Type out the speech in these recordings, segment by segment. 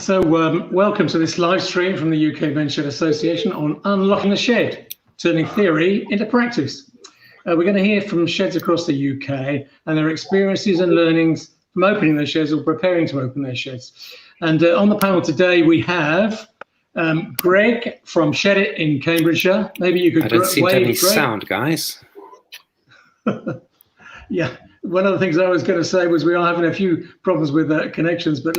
Welcome to this live stream from the UK Men's Shed Association on unlocking the shed, turning theory into practice. We're going to hear from sheds across the UK and their experiences and learnings from opening their sheds or preparing to open their sheds. And on the panel today we have Greg from Shedit in Cambridgeshire. Maybe you could. I don't seem to have any Greg. Sound, guys. Yeah. One of the things I was going to say was we are having a few problems with connections, but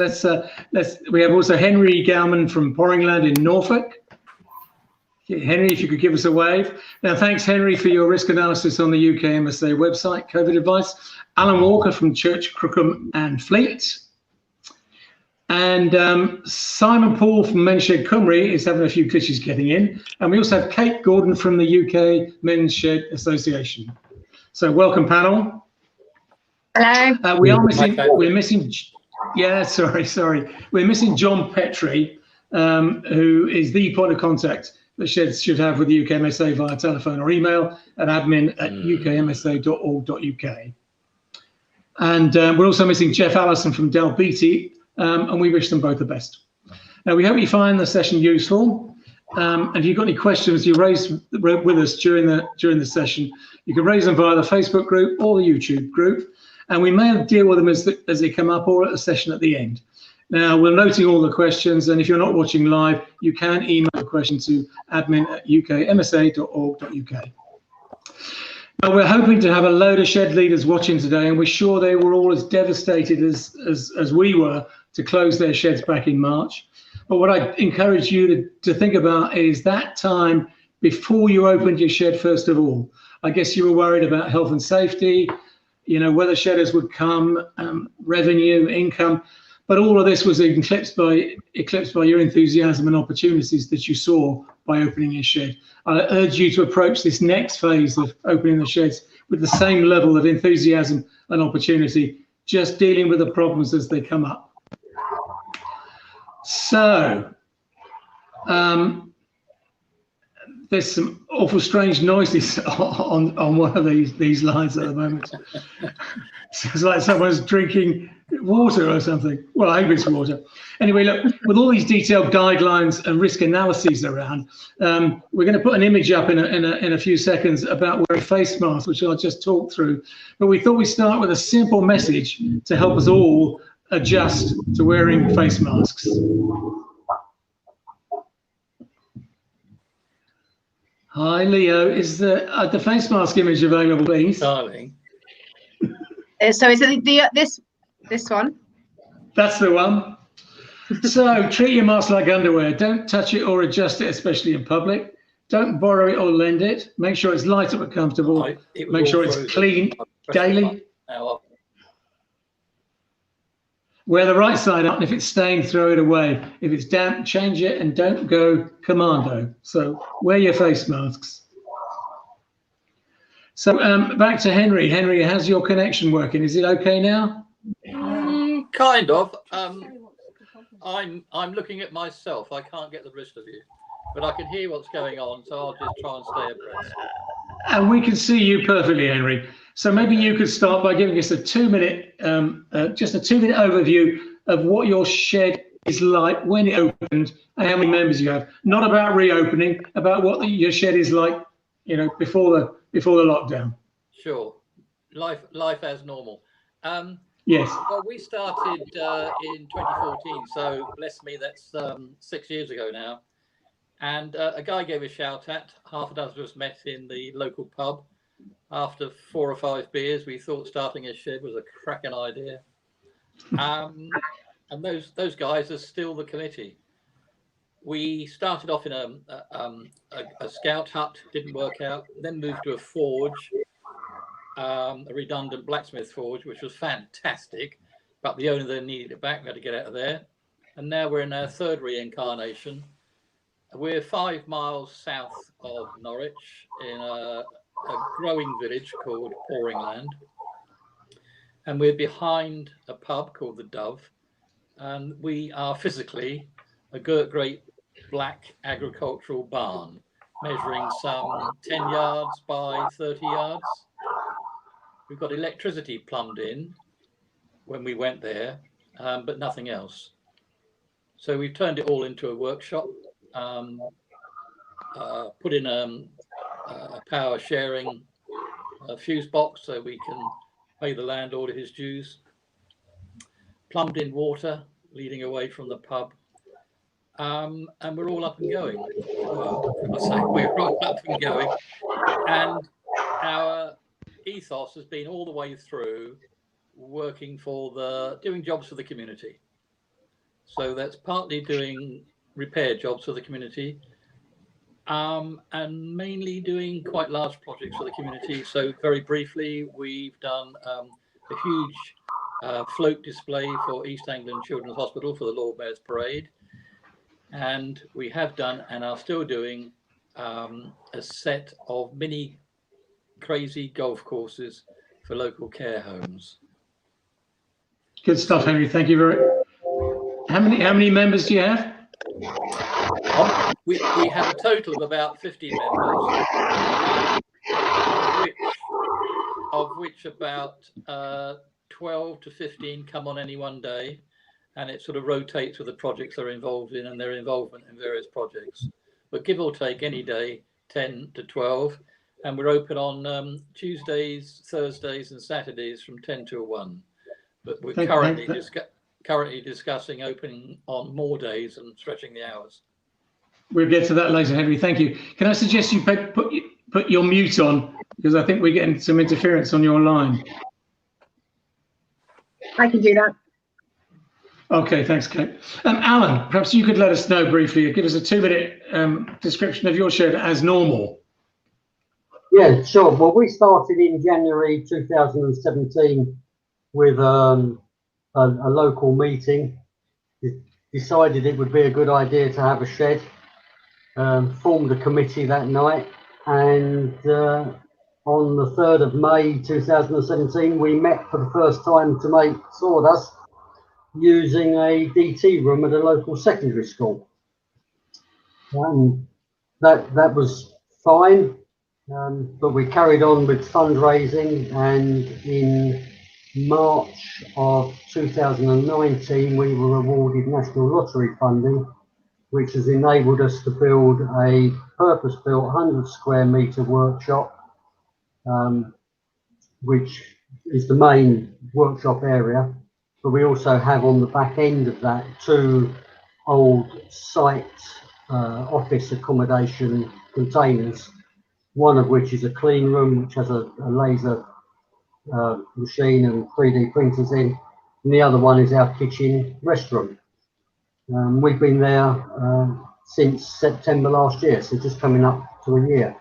we have also Henry Gowman from Porringland in Norfolk. Henry, if you could give us a wave. Now, thanks, Henry, for your risk analysis on the UK MSA website, COVID advice. Alan Walker from Church, Crookham and Fleet. And Simon Paul from Men's Shed Cymru is having a few glitches getting in. And we also have Kate Gordon from the UK Men's Shed Association. So welcome, panel. Hello. We're missing. Yeah, sorry. We're missing John Petrie, who is the point of contact that sheds should have with the UK MSA via telephone or email at admin@ukmsa.org.uk. And we're also missing Jeff Allison from Del Beatty, and we wish them both the best. Now, we hope you find the session useful. And if you've got any questions you raise with us during the session, you can raise them via the Facebook group or the YouTube group. And we may deal with them as they come up or at a session at the end. Now, we're noting all the questions, and if you're not watching live, you can email a question to admin@ukmsa.org.uk. Now, we're hoping to have a load of shed leaders watching today, and we're sure they were all as devastated as we were to close their sheds back in March. But what I encourage you to think about is that time before you opened your shed, first of all. I guess you were worried about health and safety, whether shedders would come, revenue, income, but all of this was eclipsed by your enthusiasm and opportunities that you saw by opening your shed. I urge you to approach this next phase of opening the sheds with the same level of enthusiasm and opportunity, just dealing with the problems as they come up. So, there's some awful strange noises on one of these lines at the moment. Sounds like someone's drinking water or something. Well, I hope it's water. Anyway, look, with all these detailed guidelines and risk analyses around, we're going to put an image up in a few seconds about wearing face masks, which I'll just talk through. But we thought we'd start with a simple message to help us all adjust to wearing face masks. Hi, Leo. Is the face mask image available, please? Darling. So is it this one? That's the one. So treat your mask like underwear. Don't touch it or adjust it, especially in public. Don't borrow it or lend it. Make sure it's light up and comfortable. Make sure it's clean daily. Wear the right side up, and if it's stained, throw it away. If it's damp, change it, and don't go commando. So wear your face masks. So back to Henry. Henry, how's your connection working? Is it okay now? Kind of. I'm looking at myself. I can't get the rest of you, but I can hear what's going on, so I'll just try and stay abreast. And we can see you perfectly, Henry. So maybe you could start by giving us a 2-minute, just a 2-minute overview of what your shed is like when it opened and how many members you have. Not about reopening, about what your shed is like, before the lockdown. Sure, life as normal. Yes. Well, we started in 2014, so bless me, that's 6 years ago now. And a guy gave a shout at. Half a dozen of us met in the local pub. After 4 or 5 beers, we thought starting a shed was a cracking idea. And those guys are still the committee. We started off in a scout hut, didn't work out, then moved to a forge, a redundant blacksmith forge, which was fantastic, but the owner then needed it back. We had to get out of there. And now we're in our third reincarnation. We're 5 miles south of Norwich in a growing village called Porringland, and we're behind a pub called the Dove, and we are physically a great black agricultural barn measuring some 10 yards by 30 yards. We've got electricity plumbed in when we went there, but nothing else. So we've turned it all into a workshop, put in a power sharing fuse box so we can pay the landlord his dues, plumbed in water leading away from the pub, and we're all up and going. Well, I say we're all up and going, and our ethos has been all the way through working doing jobs for the community. So that's partly doing repair jobs for the community, and mainly doing quite large projects for the community. So very briefly, we've done a huge float display for East Anglia Children's Hospital for the Lord Mayor's Parade. And we have done and are still doing a set of mini crazy golf courses for local care homes. Good stuff, Henry. Thank you very much. How many members do you have? We have a total of about 50 members, of which about 12 to 15 come on any one day, and it sort of rotates with the projects they're involved in and their involvement in various projects. But give or take any day, 10 to 12, and we're open on Tuesdays, Thursdays, and Saturdays from 10 to 1. But we're currently discussing opening on more days and stretching the hours. We'll get to that later, Henry. Thank you. Can I suggest you put your mute on, because I think we're getting some interference on your line. I can do that. Okay, thanks, Kate. Alan, perhaps you could let us know briefly, give us a 2-minute description of your shed as normal. Yeah, sure. Well, we started in January 2017 with a local meeting. Decided it would be a good idea to have a shed. Formed a committee that night, and on the 3rd of May 2017 we met for the first time to make sawdust using a DT room at a local secondary school. That was fine, but we carried on with fundraising, and in March of 2019 we were awarded National Lottery funding, which has enabled us to build a purpose-built 100 square metre workshop, which is the main workshop area. But we also have on the back end of that 2 old site office accommodation containers, one of which is a clean room, which has a laser machine and 3D printers in, and the other one is our kitchen restroom. We've been there since September last year, so just coming up to a year.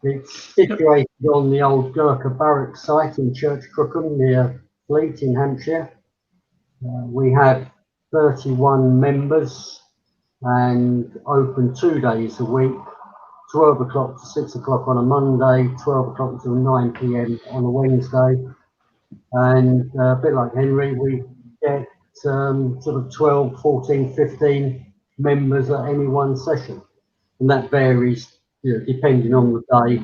It's situated on the old Gurkha barracks site in Church Crookham near Fleet in Hampshire. We have 31 members and open 2 days a week, 12 o'clock to 6 o'clock on a Monday, 12 o'clock until 9 PM on a Wednesday. And a bit like Henry, we get sort of 12, 14, 15 members at any one session, and that varies, depending on the day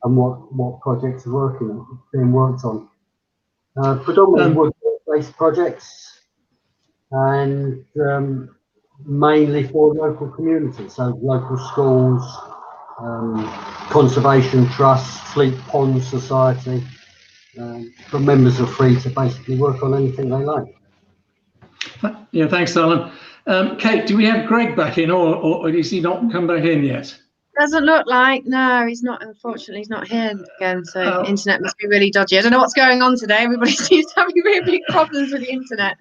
and what projects are being worked on. Predominantly wood-based projects, and mainly for local communities, so local schools, conservation trusts, Fleet Pond Society. But members are free to basically work on anything they like. Yeah, thanks, Alan. Kate, do we have Greg back in, or is he not come back in yet? Doesn't look like. No, he's not. Unfortunately, he's not here again. So internet must be really dodgy. I don't know what's going on today. Everybody seems to have really big problems with the internet.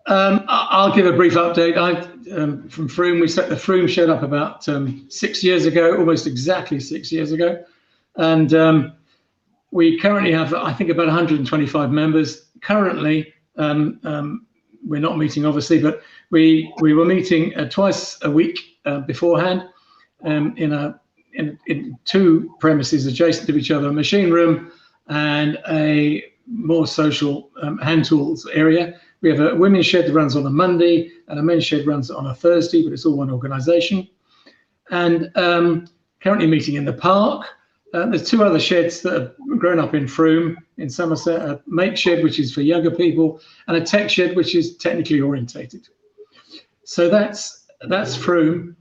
I'll give a brief update. From Froome, we set the Froome shed up about 6 years ago, almost exactly 6 years ago, and we currently have, I think, about 125 members. Currently, we're not meeting, obviously, but we were meeting twice a week beforehand in 2 premises adjacent to each other, a machine room and a more social hand tools area. We have a women's shed that runs on a Monday and a men's shed runs on a Thursday, but it's all one organisation. And currently meeting in the park. There's 2 other sheds that have grown up in Froome in Somerset, a make shed, which is for younger people, and a tech shed, which is technically orientated. So that's Froome.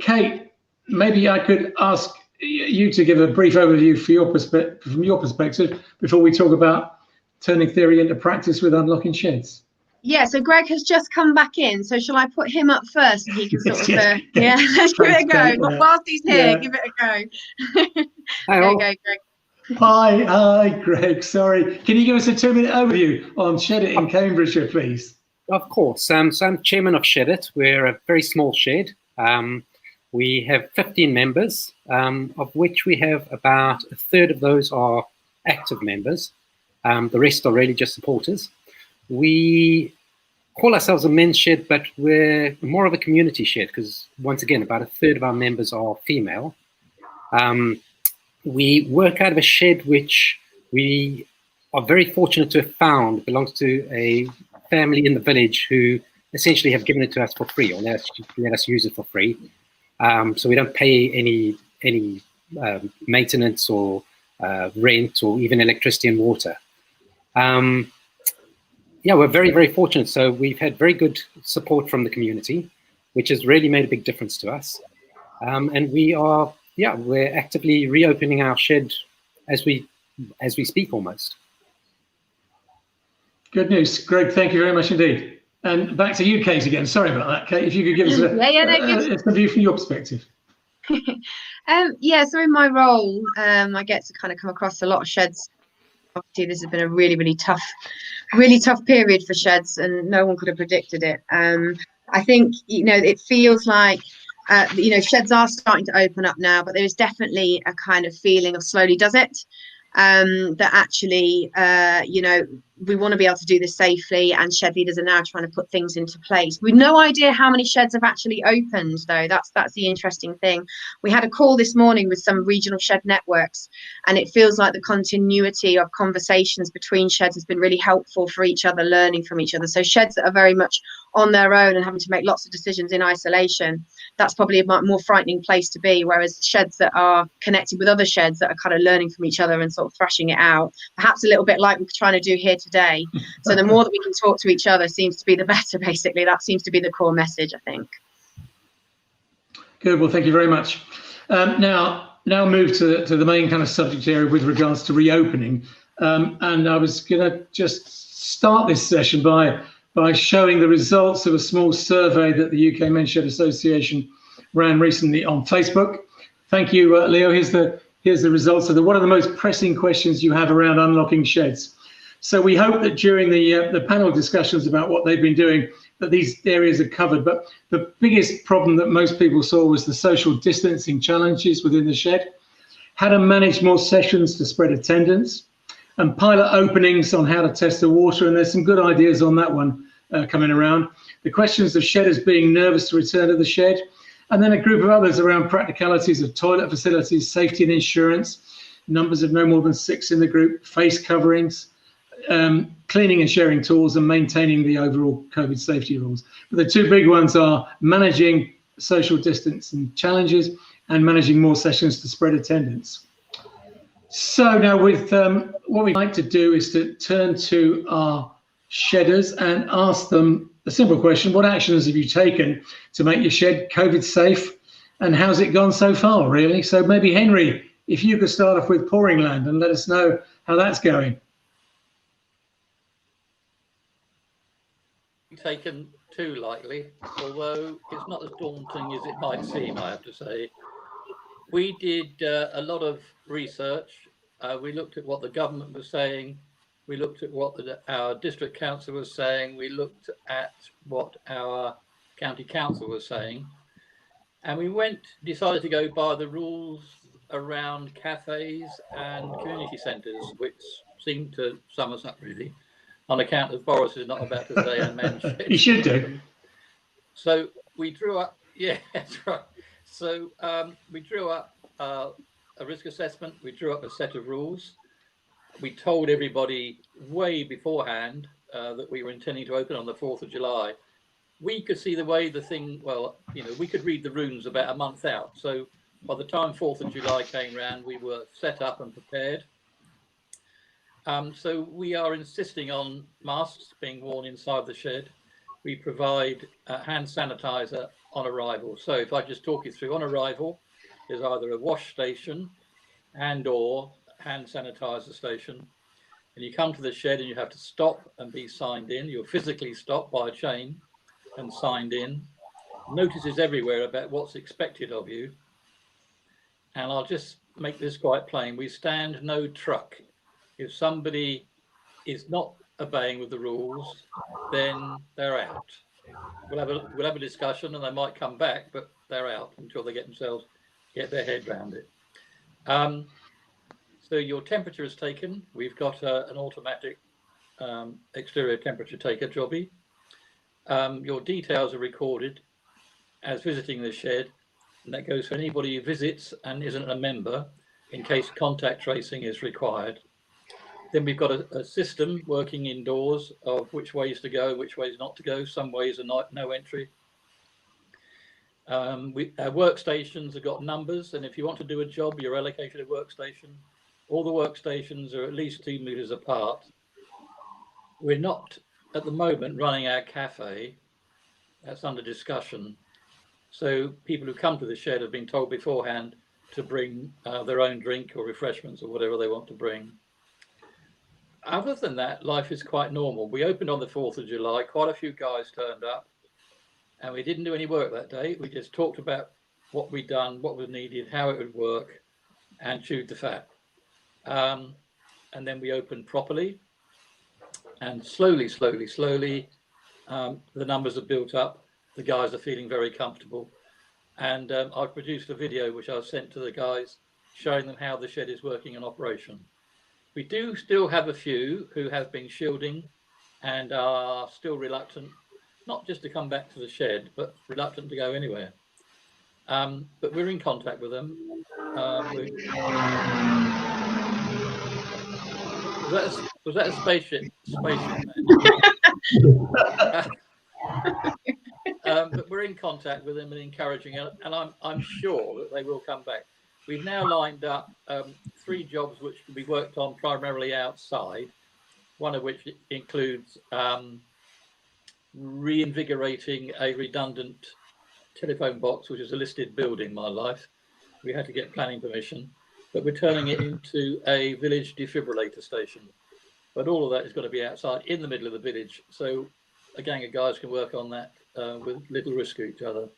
Kate, maybe I could ask you to give a brief overview from your perspective before we talk about turning theory into practice with unlocking sheds. Yeah, so Greg has just come back in. So shall I put him up first and he can sort of, yeah, let's give it a go. Whilst he's here, give it a go. There you go, Greg. Hi, Greg. Sorry. Can you give us a 2-minute overview on Shedit in Cambridgeshire, please? Of course. So I'm chairman of Shedit. We're a very small shed. We have 15 members, of which we have about a third of those are active members. The rest are really just supporters. We call ourselves a men's shed, but we're more of a community shed because, once again, about a third of our members are female. We work out of a shed which we are very fortunate to have found belongs to a family in the village who essentially have given it to us for free, or let us use it for free. So we don't pay any maintenance or rent or even electricity and water. Yeah, we're very, very fortunate. So we've had very good support from the community, which has really made a big difference to us. And we're actively reopening our shed as we speak almost. Good news, Greg. Thank you very much indeed. And back to you, Kate, again. Sorry about that, Kate. If you could give us a view from your perspective. Yeah, so in my role, I get to kind of come across a lot of sheds. Obviously, this has been a really, really tough period for sheds, and no one could have predicted it. I think, it feels like, sheds are starting to open up now, but there is definitely a kind of feeling of slowly does it. That actually, we want to be able to do this safely, and shed leaders are now trying to put things into place. We've no idea how many sheds have actually opened, though. That's the interesting thing. We had a call this morning with some regional shed networks, and it feels like the continuity of conversations between sheds has been really helpful for each other, learning from each other. So sheds that are very much on their own and having to make lots of decisions in isolation, that's probably a more frightening place to be, whereas sheds that are connected with other sheds that are kind of learning from each other and sort of thrashing it out, perhaps a little bit like we're trying to do here today. So the more that we can talk to each other seems to be the better, basically. That seems to be the core message, I think. Good. Well, thank you very much. Now move to the main kind of subject area with regards to reopening. And I was going to just start this session by showing the results of a small survey that the UK Men's Shed Association ran recently on Facebook. Thank you, Leo. Here's the results of what are the most pressing questions you have around unlocking sheds. So we hope that during the panel discussions about what they've been doing, that these areas are covered. But the biggest problem that most people saw was the social distancing challenges within the shed, how to manage more sessions to spread attendance, and pilot openings on how to test the water. And there's some good ideas on that one coming around. The questions of shedders being nervous to return to the shed, and then a group of others around practicalities of toilet facilities, safety and insurance, numbers of no more than 6 in the group, face coverings, cleaning and sharing tools, and maintaining the overall COVID safety rules. But the two big ones are managing social distancing challenges and managing more sessions to spread attendance. So now with what we'd like to do is to turn to our shedders and ask them a simple question: what actions have you taken to make your shed COVID safe, and how's it gone so far, really? So maybe Henry, if you could start off with Pouring Land and let us know how that's going. Taken too lightly, although it's not as daunting as it might seem, I have to say. We did a lot of research. We looked at what the government was saying. We looked at what our district council was saying. We looked at what our county council was saying. And we decided to go by the rules around cafes and community centres, which seemed to sum us up, really, on account of Boris is not about to say a men's shed. He should do. So we drew up, yeah, that's right. So we drew up a risk assessment. We drew up a set of rules. We told everybody way beforehand that we were intending to open on the 4th of July. We could see the way the thing, well, we could read the runes about a month out. So by the time 4th of July came round, we were set up and prepared. So we are insisting on masks being worn inside the shed. we provide hand sanitizer on arrival. So if I just talk you through, on arrival, there's either a wash station and or hand sanitizer station. And you come to the shed and you have to stop and be signed in. You're physically stopped by a chain and signed in. Notices everywhere about what's expected of you. And I'll just make this quite plain. We stand no truck. If somebody is not obeying with the rules, then they're out. We'll have a discussion and they might come back, but they're out until they get their head around it. So your temperature is taken. We've got an automatic exterior temperature taker, Jobby. Your details are recorded as visiting the shed, and that goes for anybody who visits and isn't a member in case contact tracing is required. Then we've got a system working indoors of which ways to go, which ways not to go. Some ways are no entry. Our workstations have got numbers, and if you want to do a job, you're allocated a workstation. All the workstations are at least 2 meters apart. We're not at the moment running our cafe. That's under discussion. So people who come to the shed have been told beforehand to bring their own drink or refreshments or whatever they want to bring. Other than that, life is quite normal. We opened on the 4th of July. Quite a few guys turned up, and we didn't do any work that day. We just talked about what we'd done, what was needed, how it would work, and chewed the fat. And then we opened properly, and slowly, the numbers have built up. The guys are feeling very comfortable. And I've produced a video which I've sent to the guys showing them how the shed is working in operation. We do still have a few who have been shielding and are still reluctant, not just to come back to the shed, but reluctant to go anywhere. But we're in contact with them. Was that a spaceship? But we're in contact with them and encouraging it, and I'm sure that they will come back. We've now lined up 3 jobs which can be worked on primarily outside, one of which includes reinvigorating a redundant telephone box, which is a listed building, my life. We had to get planning permission, but we're turning it into a village defibrillator station. But all of that is going to be outside in the middle of the village, so a gang of guys can work on that with little risk to each other.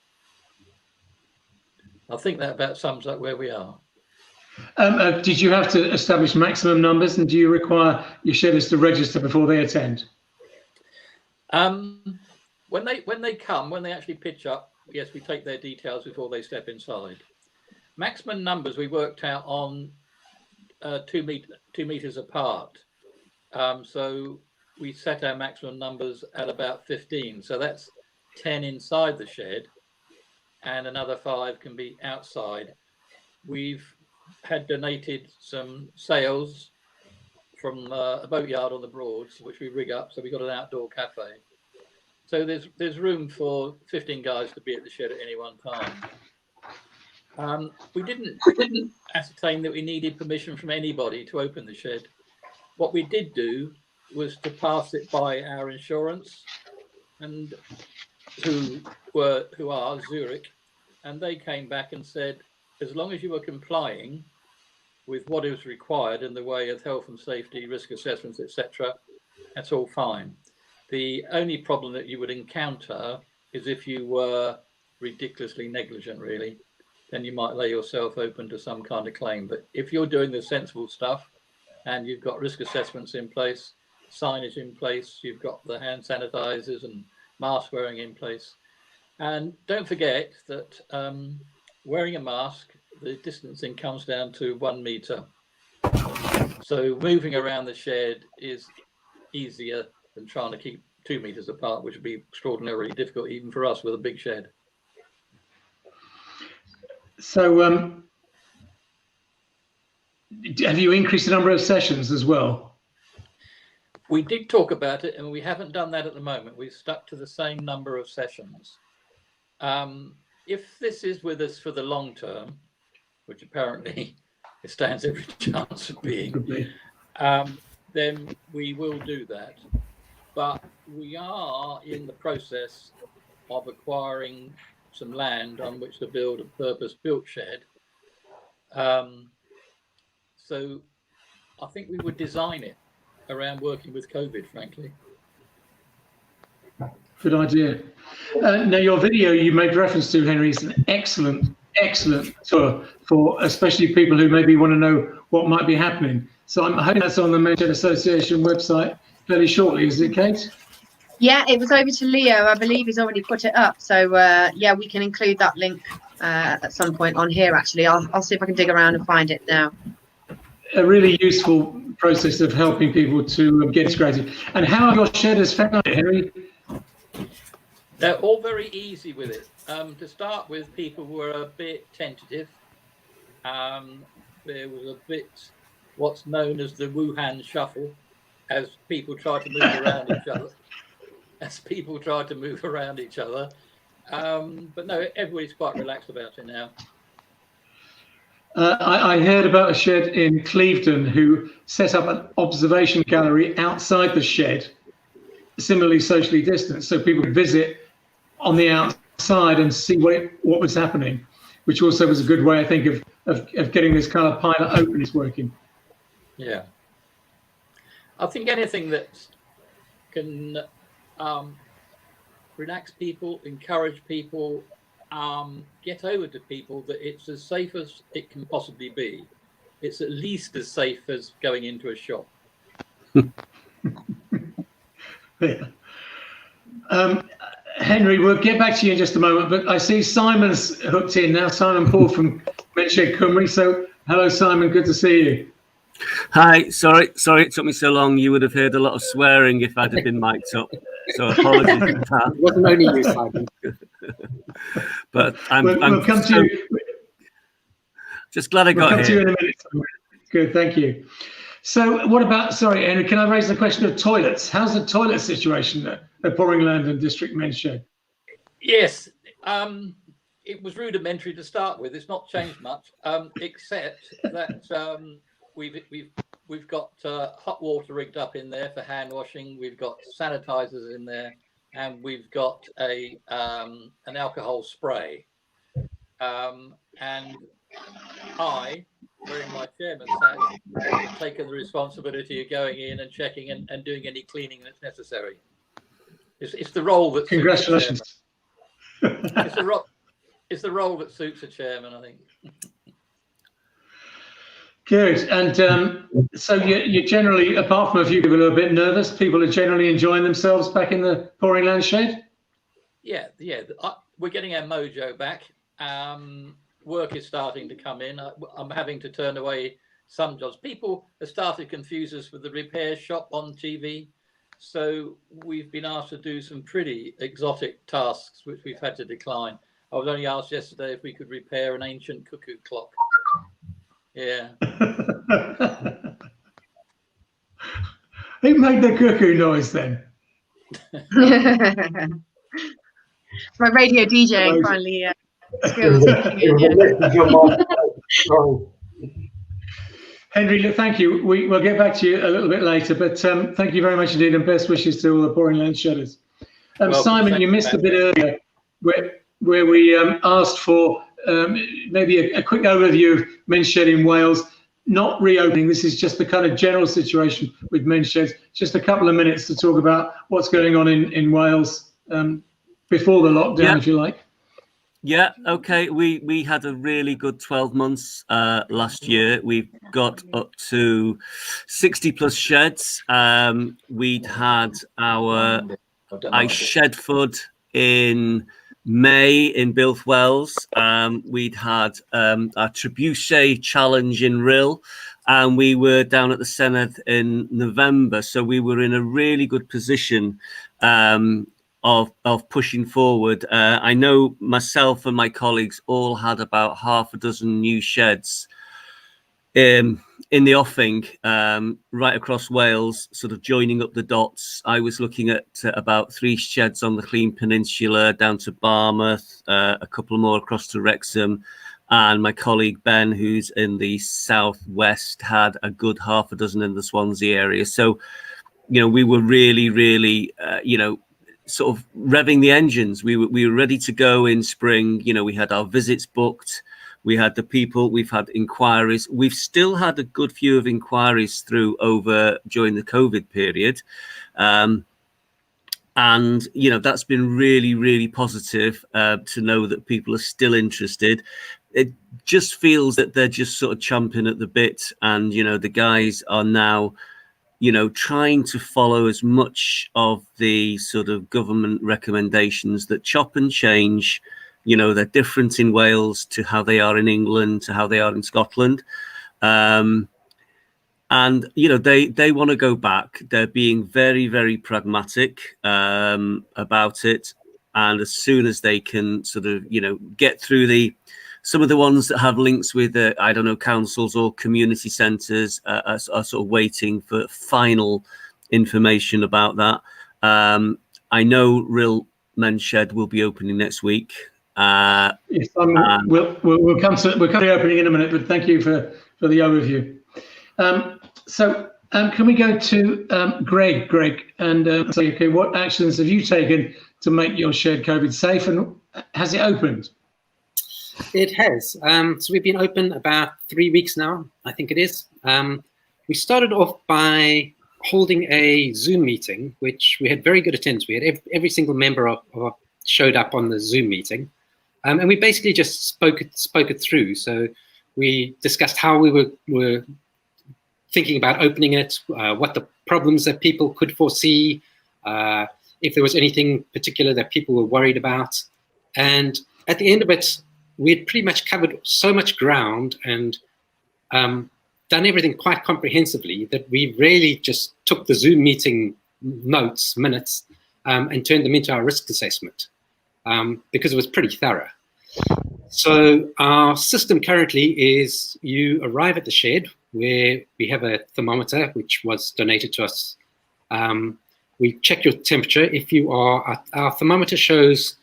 I think that about sums up where we are. Did you have to establish maximum numbers, and do you require your shedders to register before they attend? When they come, when they actually pitch up, yes, we take their details before they step inside. Maximum numbers we worked out on 2 meters apart. So we set our maximum numbers at about 15. So that's 10 inside the shed, and another 5 can be outside. We've had donated some sails from a boatyard on the Broads, which we rig up, so we've got an outdoor cafe. So there's room for 15 guys to be at the shed at any one time. We didn't ascertain that we needed permission from anybody to open the shed. What we did do was to pass it by our insurance, and who are Zurich, and they came back and said, as long as you were complying with what is required in the way of health and safety, risk assessments, etc., that's all fine. The only problem that you would encounter is if you were ridiculously negligent, really, then you might lay yourself open to some kind of claim. But if you're doing the sensible stuff and you've got risk assessments in place, signage in place, you've got the hand sanitizers and mask wearing in place. And don't forget that wearing a mask, the distancing comes down to 1 meter. So moving around the shed is easier than trying to keep 2 meters apart, which would be extraordinarily difficult even for us with a big shed. So have you increased the number of sessions as well? We did talk about it, and we haven't done that at the moment. We've stuck to the same number of sessions. If this is with us for the long term, which apparently it stands every chance of being, then we will do that. but we are in the process of acquiring some land on which to build a purpose-built shed. So I think we would design it around working with COVID, frankly. Good idea. Now, your video you made reference to, Henry, is an excellent tour for especially people who maybe want to know what might be happening. So I'm hoping that's on the Men's Shed Association website fairly shortly, is it, Kate? Yeah, it was over to Leo. I believe he's already put it up. So yeah, we can include that link at some point on here. Actually, I'll see if I can dig around and find it now. A really useful process of helping people to get integrated. And how have your shedders found it, Henry? They're all very easy with it. To start with, people were a bit tentative. There was a bit what's known as the Wuhan shuffle, as people tried to move around each other. But no, everybody's quite relaxed about it now. I heard about a shed in Clevedon who set up an observation gallery outside the shed, similarly socially distanced, so people could visit on the outside and see what was happening, which also was a good way, I think, of getting this kind of pilot openness working. Yeah, I think anything that can relax people, encourage people, get over to people that it's as safe as it can possibly be. It's at least as safe as going into a shop. Yeah. Henry, we'll get back to you in just a moment, but I see Simon's hooked in now. Simon Paul from Men's Shed Cymru. So hello, Simon, good to see you. Hi, sorry it took me so long. You would have heard a lot of swearing if I'd have been mic'd up. So apologies for that. It wasn't only you, Simon. But we'll come to you. Just glad I got here. We'll come to you here. in a minute. Good, thank you. So what about, sorry, Henry, can I raise the question of toilets? How's the toilet situation at Poring Land and District Men's Shed? Yes, it was rudimentary to start with. It's not changed much, except that we've got hot water rigged up in there for hand washing. We've got sanitizers in there, and we've got an alcohol spray. And I, wearing my chairman's hat, have taken the responsibility of going in and checking and doing any cleaning that's necessary. It's the role that congratulations. It's the role that suits a chairman, I think. Good. And so you're generally, apart from a few people who are a bit nervous, people are generally enjoying themselves back in the Poring Land shed? Yeah. We're getting our mojo back. Work is starting to come in. I'm having to turn away some jobs. People have started to confuse us with the repair shop on TV. So we've been asked to do some pretty exotic tasks, which we've had to decline. I was only asked yesterday if we could repair an ancient cuckoo clock. Yeah. Who made the cuckoo noise then? My radio DJing finally skills. Henry, look, thank you. We'll get back to you a little bit later, but thank you very much indeed, and best wishes to all the Poring Land shedders. Simon, you missed a bit earlier where we asked for maybe a quick overview of Men's Shed in Wales. Not reopening, this is just the kind of general situation with Men's Sheds. Just a couple of minutes to talk about what's going on in Wales before the lockdown, if you like. Yeah, okay. We had a really good 12 months last year. We've got up to 60 plus sheds. We'd had our ice shed food in May in Bilth Wells. We'd had our Trebuchet challenge in Rill, and we were down at the Senedd in November. So we were in a really good position of pushing forward. I know myself and my colleagues all had about half a dozen new sheds in the offing right across Wales, sort of joining up the dots. I was looking at about 3 sheds on the Clean Peninsula down to Barmouth, a couple more across to Wrexham, and my colleague Ben, who's in the southwest, had a good half a dozen in the Swansea area. So we were really, sort of revving the engines. We were ready to go in spring. We had our visits booked. We had the people. We've had inquiries. We've still had a good few of inquiries through during the COVID period. And, that's been really, really positive to know that people are still interested. It just feels that they're just sort of chomping at the bit. And, the guys are now, trying to follow as much of the sort of government recommendations that chop and change. They're different in Wales to how they are in England, to how they are in Scotland. And, they want to go back. They're being very, very pragmatic about it. And as soon as they can sort of, get through some of the ones that have links with, councils or community centres are sort of waiting for final information about that. I know Real Men's Shed will be opening next week. Yes, we'll come to the opening in a minute, but thank you for the overview. So can we go to Greg, and say, okay, what actions have you taken to make your shed COVID safe, and has it opened? It has. So we've been open about 3 weeks now, I think it is. We started off by holding a Zoom meeting, which we had very good attendance. We had every single member showed up on the Zoom meeting. And we basically just spoke it through. So we discussed how we were thinking about opening it, what the problems that people could foresee, if there was anything particular that people were worried about. And at the end of it, we had pretty much covered so much ground and done everything quite comprehensively that we really just took the Zoom meeting minutes, and turned them into our risk assessment. Because it was pretty thorough. So our system currently is you arrive at the shed where we have a thermometer, which was donated to us. We check your temperature. If you are, our thermometer shows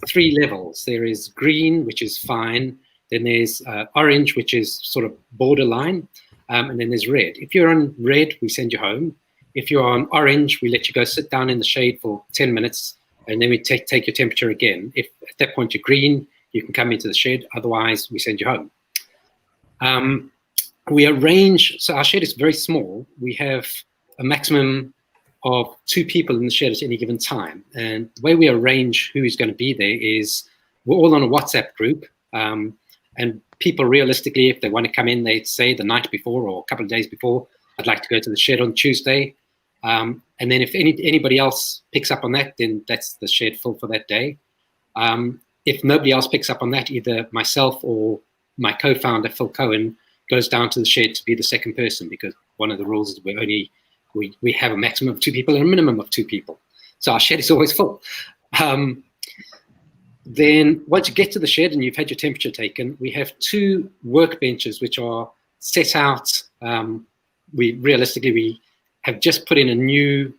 3 levels. There is green, which is fine. Then there's orange, which is sort of borderline. And then there's red. If you're on red, we send you home. If you're on orange, we let you go sit down in the shade for 10 minutes. And then we take your temperature again. If at that point you're green, you can come into the shed. Otherwise, we send you home. We arrange, so our shed is very small. We have a maximum of 2 people in the shed at any given time. And the way we arrange who is going to be there is we're all on a WhatsApp group. And people realistically, if they want to come in, they'd say the night before or a couple of days before, I'd like to go to the shed on Tuesday. And then if anybody else picks up on that, then that's the shed full for that day. If nobody else picks up on that, either myself or my co-founder, Phil Cohen, goes down to the shed to be the second person, because one of the rules is we have a maximum of 2 people and a minimum of 2 people. So our shed is always full. Then once you get to the shed and you've had your temperature taken, we have 2 workbenches which are set out. We have just put in a new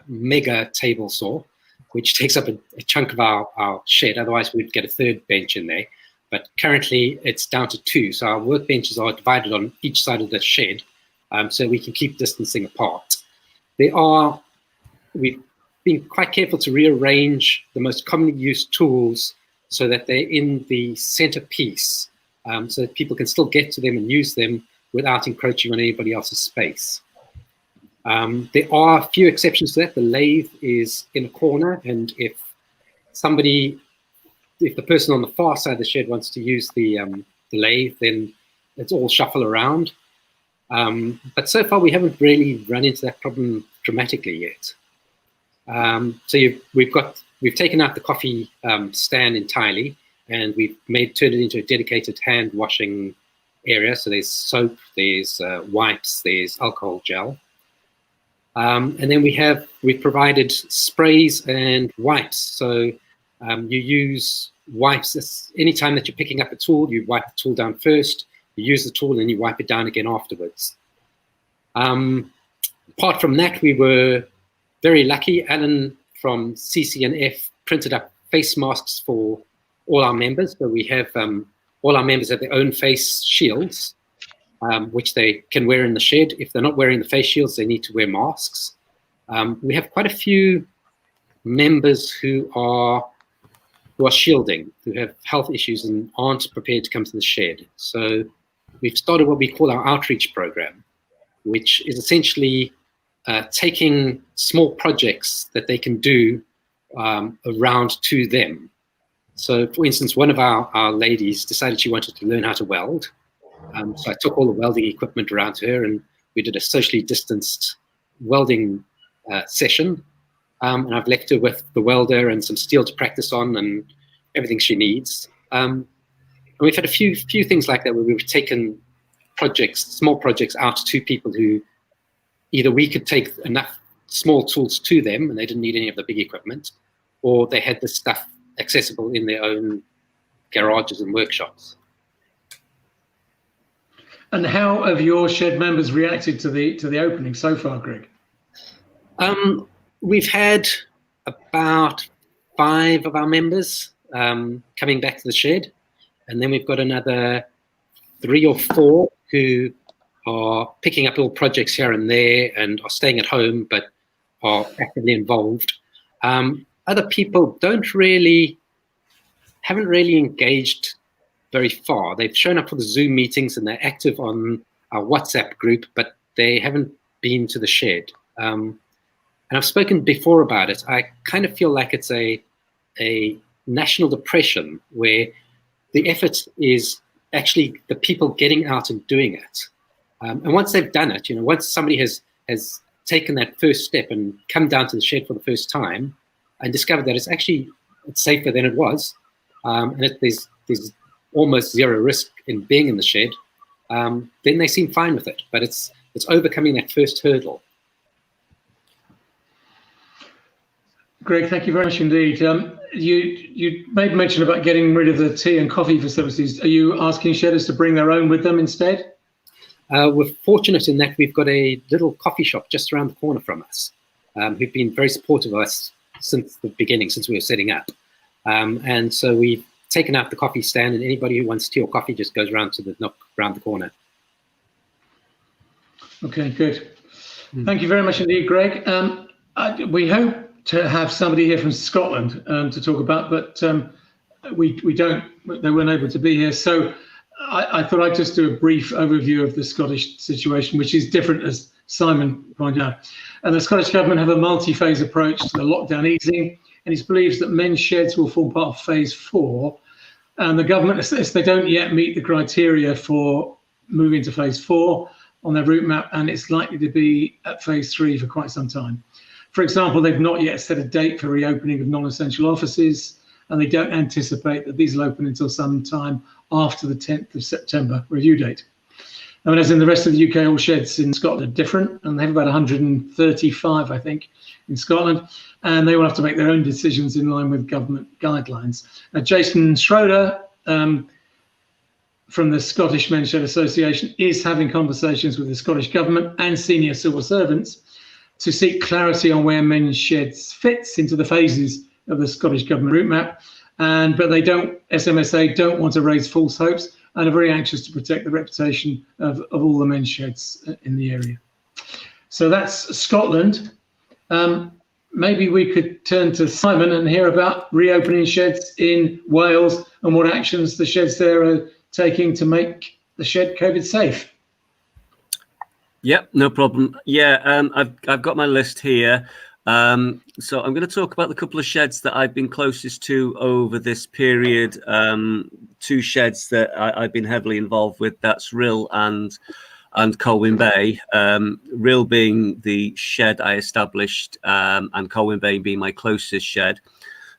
mega table saw, which takes up a chunk of our shed. Otherwise, we'd get a 3rd bench in there. But currently, it's down to 2. So our workbenches are divided on each side of the shed, so we can keep distancing apart. We've been quite careful to rearrange the most commonly used tools so that they're in the centerpiece, so that people can still get to them and use them without encroaching on anybody else's space. There are a few exceptions to that. The lathe is in a corner, and if the person on the far side of the shed wants to use the lathe, then it's all shuffle around. But so far, we haven't really run into that problem dramatically yet. So we've taken out the coffee stand entirely, and we've turned it into a dedicated hand washing area. So there's soap, there's wipes, there's alcohol gel. And then we've provided sprays and wipes. So you use wipes anytime that you're picking up a tool. You wipe the tool down first, you use the tool, and you wipe it down again afterwards. Apart from that, we were very lucky. Alan from CCNF printed up face masks for all our members. So we have all our members have their own face shields, which they can wear in the shed. If they're not wearing the face shields, they need to wear masks. We have quite a few members who are shielding, who have health issues and aren't prepared to come to the shed. So we've started what we call our outreach program, which is essentially taking small projects that they can do around to them. So, for instance, one of our ladies decided she wanted to learn how to weld. So I took all the welding equipment around to her, and we did a socially distanced welding session. And I've left her with the welder and some steel to practice on and everything she needs. And we've had a few things like that where we've taken small projects out to people who either we could take enough small tools to them and they didn't need any of the big equipment, or they had the stuff accessible in their own garages and workshops. And how have your shed members reacted to the opening so far, Greg? We've had about 5 of our members coming back to the shed, and then we've got another 3 or 4 who are picking up little projects here and there and are staying at home but are actively involved. Other people haven't really engaged very far. They've shown up for the Zoom meetings and they're active on our WhatsApp group, but they haven't been to the shed. And I've spoken before about it. I kind of feel like it's a national depression where the effort is actually the people getting out and doing it. And once they've done it, once somebody has taken that first step and come down to the shed for the first time and discovered that it's safer than it was, and there's almost zero risk in being in the shed, then they seem fine with it. But it's overcoming that first hurdle. Greg, thank you very much indeed. You made mention about getting rid of the tea and coffee facilities. Are you asking shedders to bring their own with them instead? We're fortunate in that we've got a little coffee shop just around the corner from us, who've been very supportive of us since the beginning, since we were setting up. And so we've taken out the coffee stand, and anybody who wants tea or coffee just goes around to the nook around the corner. Okay, good. Thank you very much indeed, Greg. We hope to have somebody here from Scotland to talk about, but we don't. They weren't able to be here, so I thought I'd just do a brief overview of the Scottish situation, which is different, as Simon pointed out. And the Scottish Government have a multi-phase approach to the lockdown easing, and it believes that men's sheds will form part of phase 4. And the government says they don't yet meet the criteria for moving to phase 4 on their route map, and it's likely to be at phase 3 for quite some time. For example, they've not yet set a date for reopening of non-essential offices, and they don't anticipate that these will open until sometime after the 10th of September review date. I mean, as in the rest of the UK, all sheds in Scotland are different, and they have about 135, I think, in Scotland, and they will have to make their own decisions in line with government guidelines. Jason Schroeder from the Scottish Men's Shed Association is having conversations with the Scottish Government and senior civil servants to seek clarity on where men's sheds fits into the phases of the Scottish Government route map, but SMSA don't want to raise false hopes and are very anxious to protect the reputation of all the men's sheds in the area. So that's Scotland. Maybe we could turn to Simon and hear about reopening sheds in Wales and what actions the sheds there are taking to make the shed COVID safe. Yep, no problem. Yeah, I've got my list here. So I'm going to talk about the couple of sheds that I've been closest to over this period. 2 sheds that I've been heavily involved with. That's Rill and Colwyn Bay. Rill being the shed I established, and Colwyn Bay being my closest shed.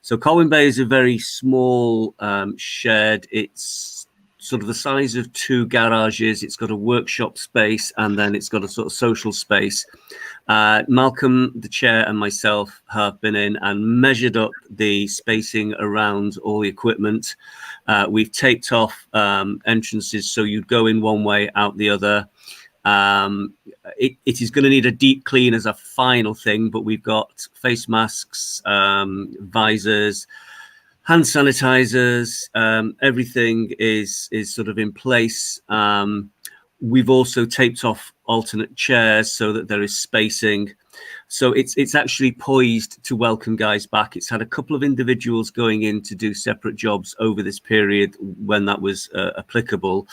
So Colwyn Bay is a very small shed. It's sort of the size of 2 garages. It's got a workshop space, and then it's got a sort of social space. Malcolm, the chair, and myself have been in and measured up the spacing around all the equipment. We've taped off entrances, so you'd go in one way, out the other. It is going to need a deep clean as a final thing, but we've got face masks, visors, hand sanitizers, everything is sort of in place. We've also taped off alternate chairs so that there is spacing. So it's actually poised to welcome guys back. It's had a couple of individuals going in to do separate jobs over this period when that was applicable.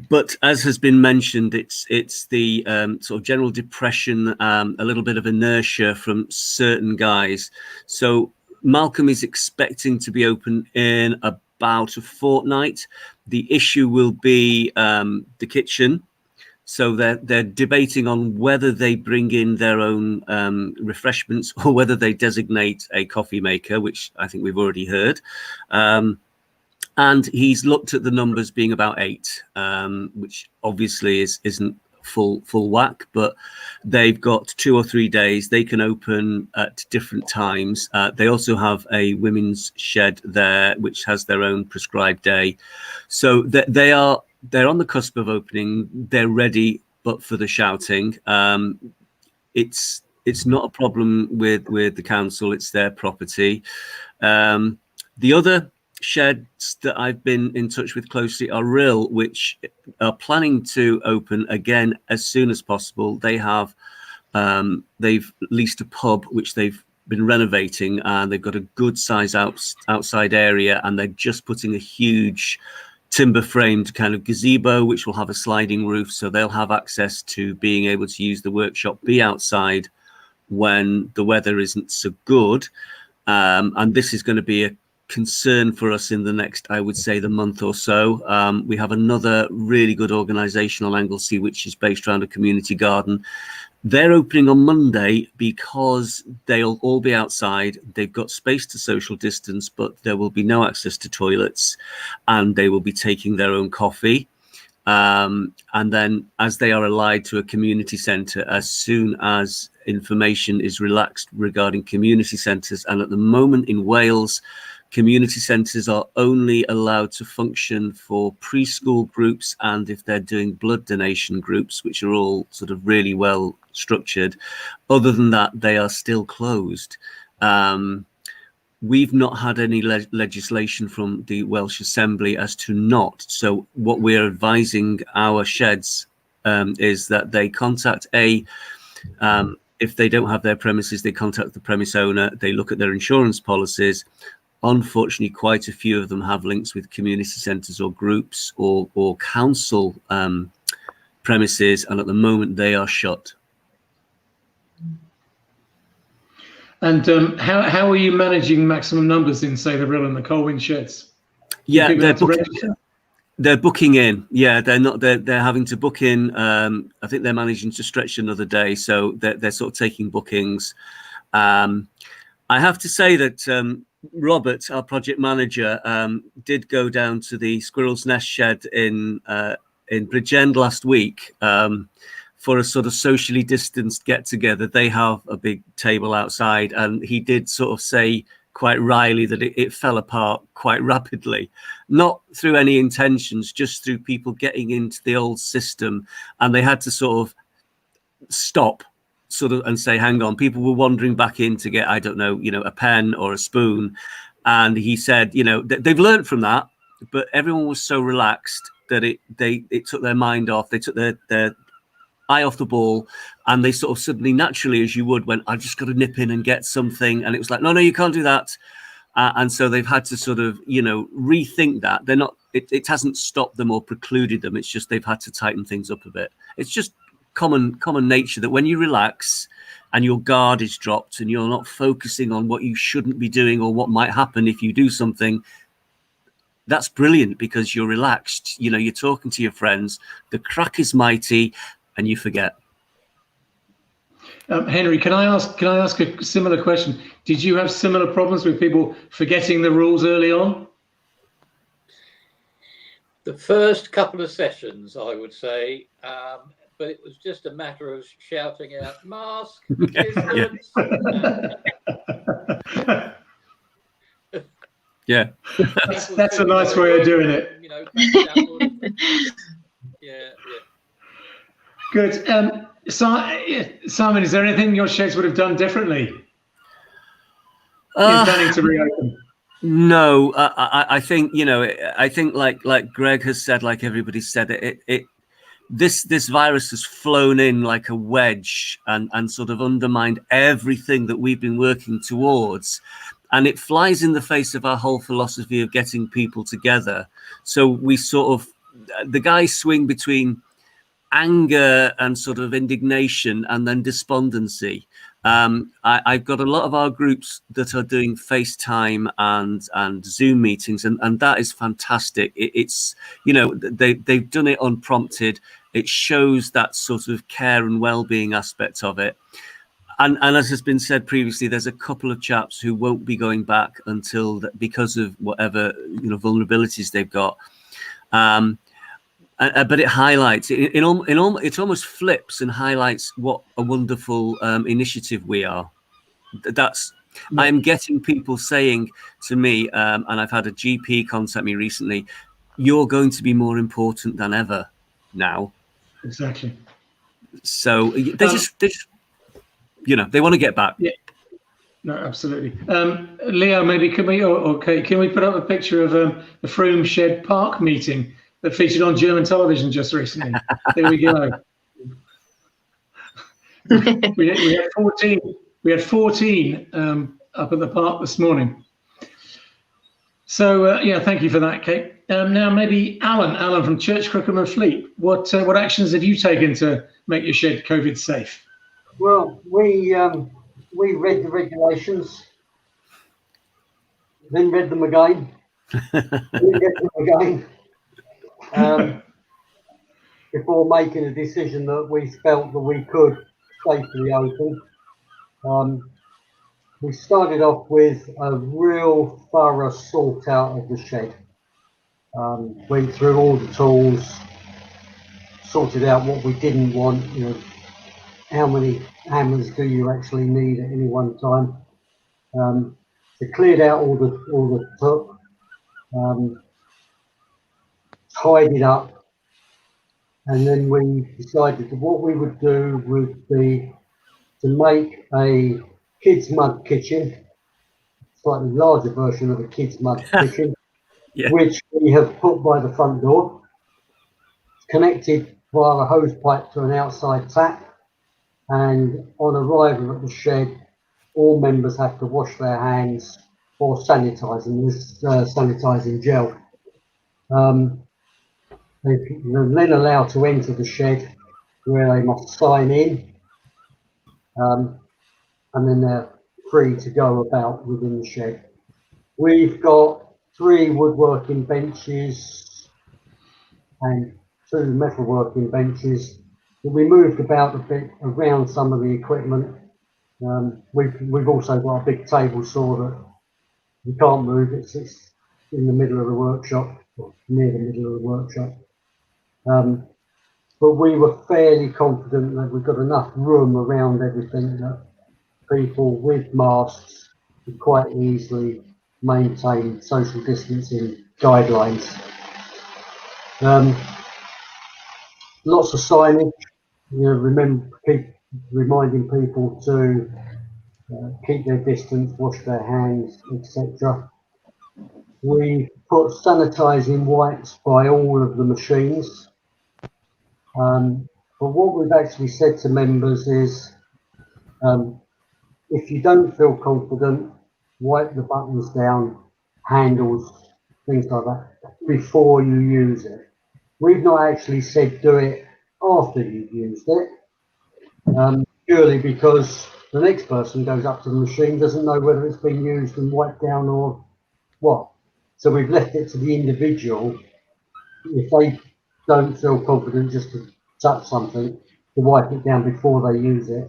But as has been mentioned, it's the sort of general depression, a little bit of inertia from certain guys. So Malcolm is expecting to be open in about a fortnight. The issue will be the kitchen. So they're debating on whether they bring in their own refreshments or whether they designate a coffee maker, which I think we've already heard. And he's looked at the numbers being about 8, which obviously isn't full whack, but they've got 2 or 3 days. They can open at different times. They also have a women's shed there, which has their own prescribed day. So they're on the cusp of opening. They're ready, but for the shouting. It's not a problem with the council. It's their property. The other sheds that I've been in touch with closely are Rill, which are planning to open again as soon as possible. They have they've leased a pub which they've been renovating, and they've got a good size outside area, and they're just putting a huge timber framed kind of gazebo which will have a sliding roof, so they'll have access to being able to use the workshop, be outside when the weather isn't so good. And this is going to be a concern for us in the next, I would say, the month or so. We have another really good organisation on Anglesey, which is based around a community garden. They're opening on Monday because they'll all be outside. They've got space to social distance, but there will be no access to toilets, and they will be taking their own coffee. And then as they are allied to a community centre, as soon as information is relaxed regarding community centres, and at the moment in Wales, community centres are only allowed to function for preschool groups, and if they're doing blood donation groups, which are all sort of really well structured. Other than that, they are still closed. We've not had any legislation from the Welsh Assembly as to not. So what we're advising our sheds is that they contact if they don't have their premises, they contact the premise owner, they look at their insurance policies. Unfortunately, quite a few of them have links with community centres or groups or council premises, and at the moment they are shut. And how are you managing maximum numbers in, say, the Rill and the Colwyn sheds? Yeah, they're booking in. Yeah, they're having to book in. I think they're managing to stretch another day, so they're sort of taking bookings. I have to say that Robert, our project manager, did go down to the Squirrel's Nest shed in Bridgend last week for a sort of socially distanced get together. They have a big table outside, and he did sort of say quite wryly that it fell apart quite rapidly, not through any intentions, just through people getting into the old system, and they had to sort of stop and say, hang on. People were wandering back in to get, I don't know, a pen or a spoon, and he said, they've learned from that, but everyone was so relaxed that it took their mind off. They took their eye off the ball, and they sort of suddenly, naturally, as you would, went, I've just got to nip in and get something. And it was like, no, you can't do that. And so they've had to sort of, rethink that. They're not, it hasn't stopped them or precluded them. It's just they've had to tighten things up a bit. It's just common nature that when you relax and your guard is dropped and you're not focusing on what you shouldn't be doing or what might happen if you do something, that's brilliant because you're relaxed. You're talking to your friends, the crack is mighty, and you forget. Henry, can I ask a similar question? Did you have similar problems with people forgetting the rules early on? The first couple of sessions, I would say, but it was just a matter of shouting out, mask, distance. Yeah. That's a nice way of doing it. Yeah. Good. Simon, is there anything your sheds would have done differently in planning to reopen? No, I think I think like Greg has said, like everybody said, this virus has flown in like a wedge and sort of undermined everything that we've been working towards. And it flies in the face of our whole philosophy of getting people together. So we sort of, the guys swing between anger and sort of indignation and then despondency. I've got a lot of our groups that are doing FaceTime and Zoom meetings, and that is fantastic. It's, you know, they've done it unprompted. It shows that sort of care and well-being aspect of it. And as has been said previously, there's a couple of chaps who won't be going back until because of whatever, you know, vulnerabilities they've got. But it highlights it almost flips and highlights what a wonderful initiative we are. I'm getting people saying to me, and I've had a GP contact me recently, you're going to be more important than ever now. Exactly. So they just you know, they want to get back. Yeah. No, absolutely. Leo, maybe can we, or Kate, can we put up a picture of the Frome Shed Park meeting that featured on German television just recently? There we go. we had 14. We had 14 up at the park this morning. So yeah, thank you for that, Kate. Now maybe Alan from Church, Crookham and Fleet. What actions have you taken to make your shed COVID safe? Well, we read the regulations, then read them again, then read them again, before making a decision that we felt that we could safely open. We started off with a real thorough sort out of the shed. Went through all the tools, sorted out what we didn't want, you know, how many hammers do you actually need at any one time. So cleared out all the tuck, tidied up, and then we decided that what we would do would be to make a kids' mud kitchen, slightly larger version of a kids' mud kitchen, Yeah. which we have put by the front door, connected via a hose pipe to an outside tap, and on arrival at the shed, all members have to wash their hands or sanitising with sanitising gel. They're then allowed to enter the shed, where they must sign in, and then they're free to go about within the shed. We've got 3 woodworking benches and 2 metalworking benches. We moved about a bit around some of the equipment. We've also got a big table saw that we can't move. It's in the middle of the workshop, or near the middle of the workshop. But we were fairly confident that we've got enough room around everything that people with masks could quite easily maintain social distancing guidelines. Lots of signage, you know, keep reminding people to keep their distance, wash their hands, etc. We put sanitising wipes by all of the machines. But what we've actually said to members is, if you don't feel confident, wipe the buttons down, handles, things like that, before you use it. We've not actually said do it after you've used it, purely because the next person goes up to the machine, doesn't know whether it's been used and wiped down or what. So we've left it to the individual, if they don't feel confident just to touch something, to wipe it down before they use it,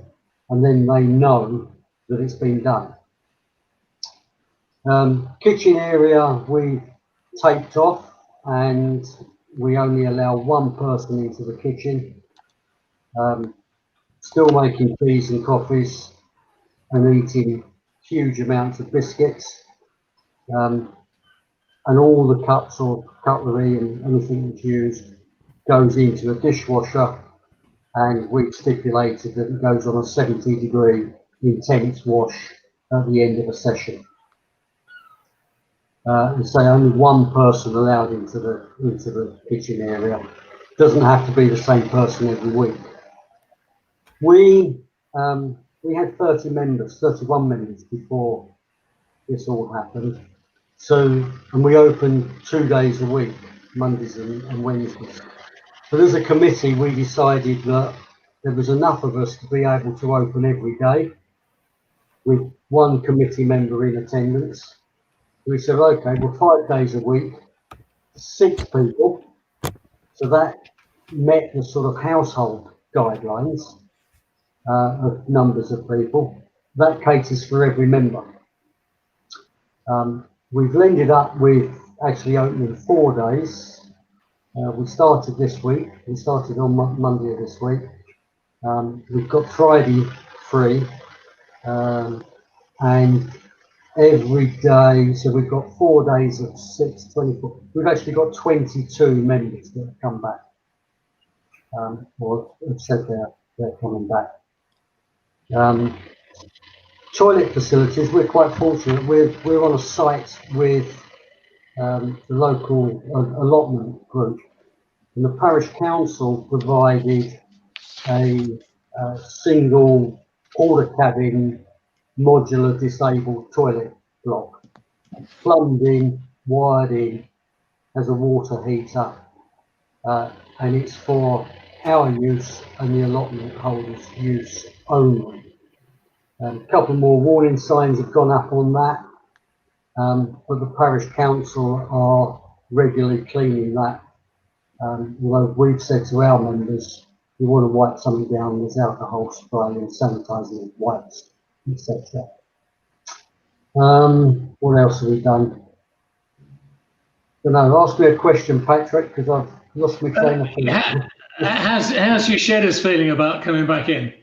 and then they know that it's been done. Kitchen area we taped off, and we only allow 1 person into the kitchen. Still making teas and coffees and eating huge amounts of biscuits, and all the cups or cutlery and anything that's used goes into a dishwasher, and we've stipulated that it goes on a 70-degree intense wash at the end of a session. And so only 1 person allowed into the kitchen area. Doesn't have to be the same person every week. We had 30 members, 31 members before this all happened. So, and we opened 2 days a week, Mondays and Wednesdays. But as a committee, we decided that there was enough of us to be able to open every day with one committee member in attendance. We said, okay, well, 5 days a week, 6 people. So that met the sort of household guidelines of numbers of people. That caters for every member. We've ended up with actually opening 4 days. We started this week. We started on Monday of this week. We've got Friday free, and every day, so we've got 4 days of 6, 24. We've actually got 22 members that have come back, or have said they're coming back. Toilet facilities, we're quite fortunate. We're on a site with the local allotment group, and the parish council provided a single porta cabin modular disabled toilet block, plumbed in, wired in, has a water heater, and it's for our use and the allotment holders' use only. A couple more warning signs have gone up on that, but the parish council are regularly cleaning that. Although we've said to our members, you want to wipe something down, there's alcohol spray and sanitizing wipes, etc. What else have we done? Ask me a question, Patrick, because I've lost my train of thought. How's your shedders feeling about coming back in?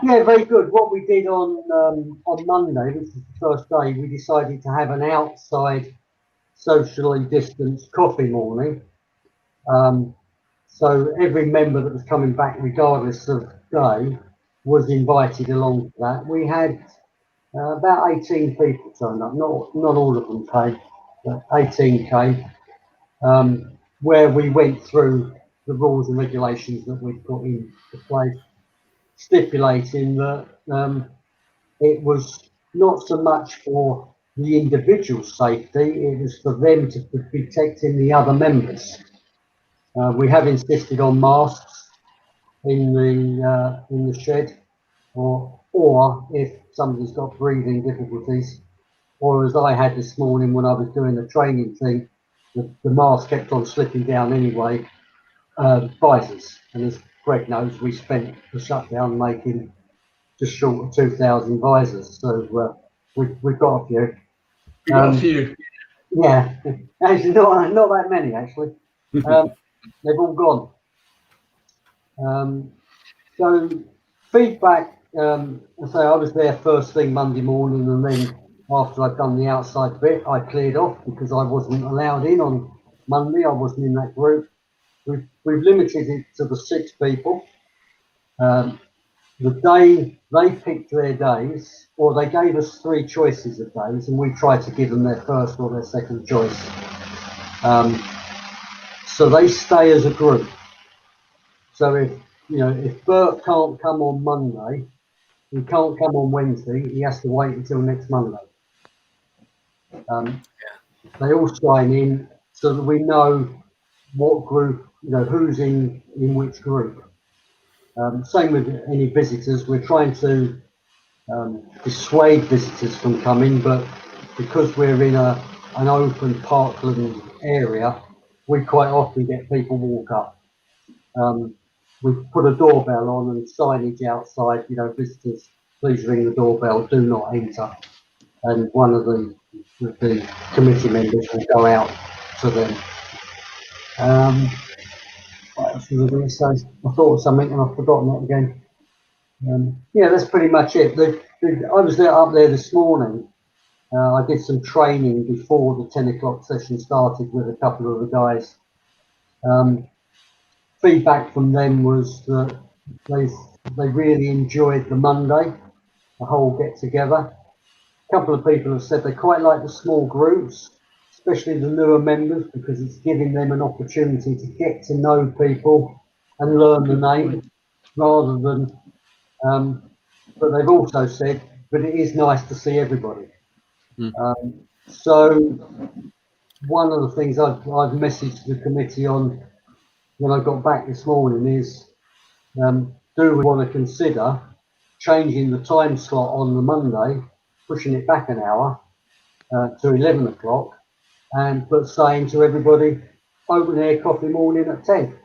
Yeah, very good. What we did on Monday, this is the first day, we decided to have an outside socially distanced coffee morning. So every member that was coming back, regardless of day, was invited along to that. We had about 18 people turn up. Not all of them came, but 18 came. Where we went through the rules and regulations that we put into place, stipulating that it was not so much for the individual safety, it was for them to be protecting the other members. We have insisted on masks in the shed, or if somebody's got breathing difficulties, or as I had this morning when I was doing the training thing, the mask kept on slipping down anyway. Visors, and as Greg knows, we spent the shutdown making just short of 2,000 visors, so we've got a few. You've got a few. Yeah, actually not that many actually. They've all gone. So feedback, I say I was there first thing Monday morning, and then after I'd done the outside bit, I cleared off because I wasn't allowed in on Monday. I wasn't in that group. We've limited it to the 6 people. The day they picked their days, or they gave us 3 choices of days, and we tried to give them their first or their second choice. So they stay as a group. So if Bert can't come on Monday, he can't come on Wednesday, he has to wait until next Monday. They all sign in so that we know what group, who's in which group. Same with any visitors. We're trying to dissuade visitors from coming, but because we're in an open parkland area, we quite often get people walk up. We've put a doorbell on and signage outside, visitors, please ring the doorbell, do not enter. And one of the committee members will go out to them. What else was I going to say? I thought of something and I've forgotten it again. Yeah, that's pretty much it. I was up there this morning. I did some training before the 10 o'clock session started with a couple of the guys. Feedback from them was that they really enjoyed the Monday, the whole get together. A couple of people have said they quite like the small groups, especially the newer members, because it's giving them an opportunity to get to know people and learn the name rather than, but they've also said, but it is nice to see everybody. So one of the things I've messaged the committee on when I got back this morning is, do we want to consider changing the time slot on the Monday, pushing it back an hour to 11 o'clock, but saying to everybody, open air coffee morning at 10,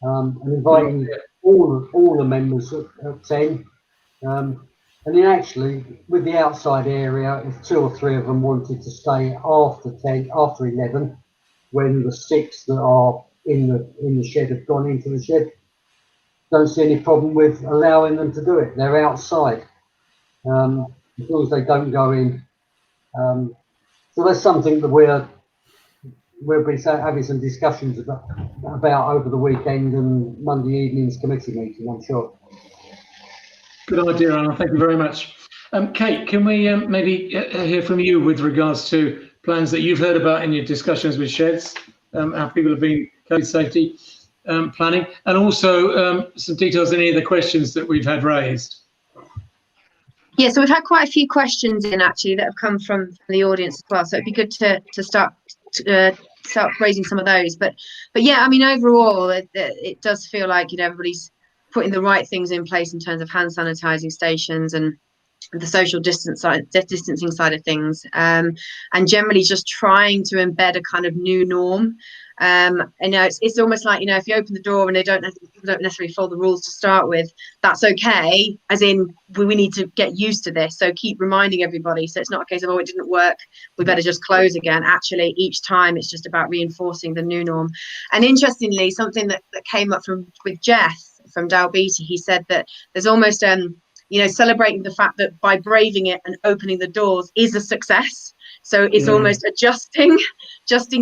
and inviting all the members at 10. And then actually, with the outside area, if 2 or 3 of them wanted to stay after 10, after 11, when the 6 that are in the shed have gone into the shed, don't see any problem with allowing them to do it. They're outside, as long as they don't go in. So that's something that we'll be having some discussions about over the weekend and Monday evening's committee meeting, I'm sure. Good idea, Alan. Thank you very much. Kate, can we maybe hear from you with regards to plans that you've heard about in your discussions with sheds, how people have been COVID safety planning, and also some details on any of the questions that we've had raised? Yeah, so we've had quite a few questions in actually that have come from the audience as well. So it'd be good to start raising some of those. But yeah, I mean, overall, it does feel like, you know, everybody's putting the right things in place in terms of hand sanitizing stations and the social distancing side of things, and generally just trying to embed a kind of new norm. And it's almost like, you know, if you open the door and people don't necessarily follow the rules to start with, that's okay, as in we need to get used to this, so keep reminding everybody. So it's not a case of, oh, it didn't work, we better just close again. Actually, each time it's just about reinforcing the new norm. And interestingly, something that came up with Jeff from Dalbeatty, he said that there's almost you know, celebrating the fact that by braving it and opening the doors is a success. So it's almost adjusting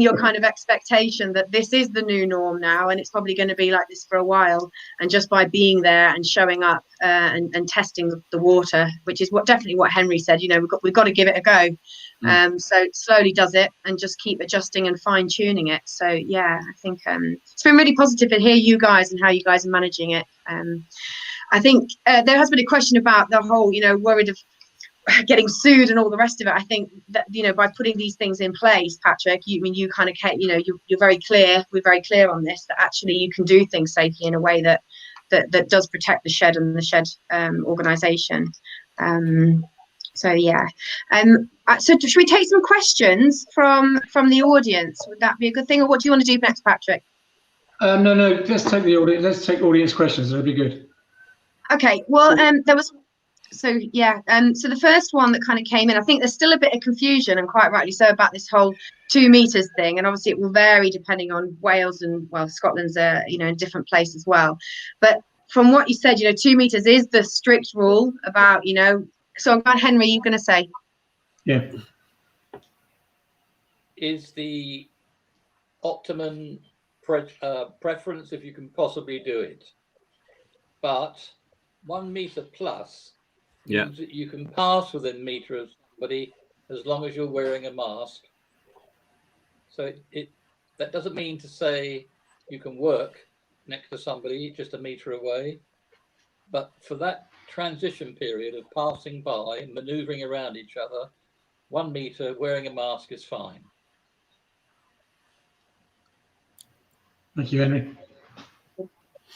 your kind of expectation that this is the new norm now, and it's probably going to be like this for a while. And just by being there and showing up and testing the water, which is definitely what Henry said, you know, we've got to give it a go. So slowly does it and just keep adjusting and fine tuning it. So yeah, I think it's been really positive to hear you guys and how you guys are managing it. I think there has been a question about the whole, you know, worried of getting sued and all the rest of it. I think that, you know, by putting these things in place, Patrick, you kind of, you know, you're very clear. We're very clear on this, that actually you can do things safely in a way that does protect the shed and the shed organisation. So yeah. So should we take some questions from the audience? Would that be a good thing, or what do you want to do next, Patrick? No. Let's take the audience. Let's take audience questions. That'd be good. Okay. Well, there was. So yeah, so the first one that kind of came in, I think there's still a bit of confusion, and quite rightly so, about this whole 2 meters thing, and obviously it will vary depending on Wales and, well, Scotland's you know, in a different place as well. But from what you said, you know, 2 meters is the strict rule about, you know. So I'm glad, Henry, you're going to say. Yeah. Is the optimum preference if you can possibly do it, but 1 meter plus means that you can pass within a meter of somebody as long as you're wearing a mask. So that doesn't mean to say you can work next to somebody just a meter away, but for that transition period of passing by and maneuvering around each other, 1 meter wearing a mask is fine. Thank you, Henry.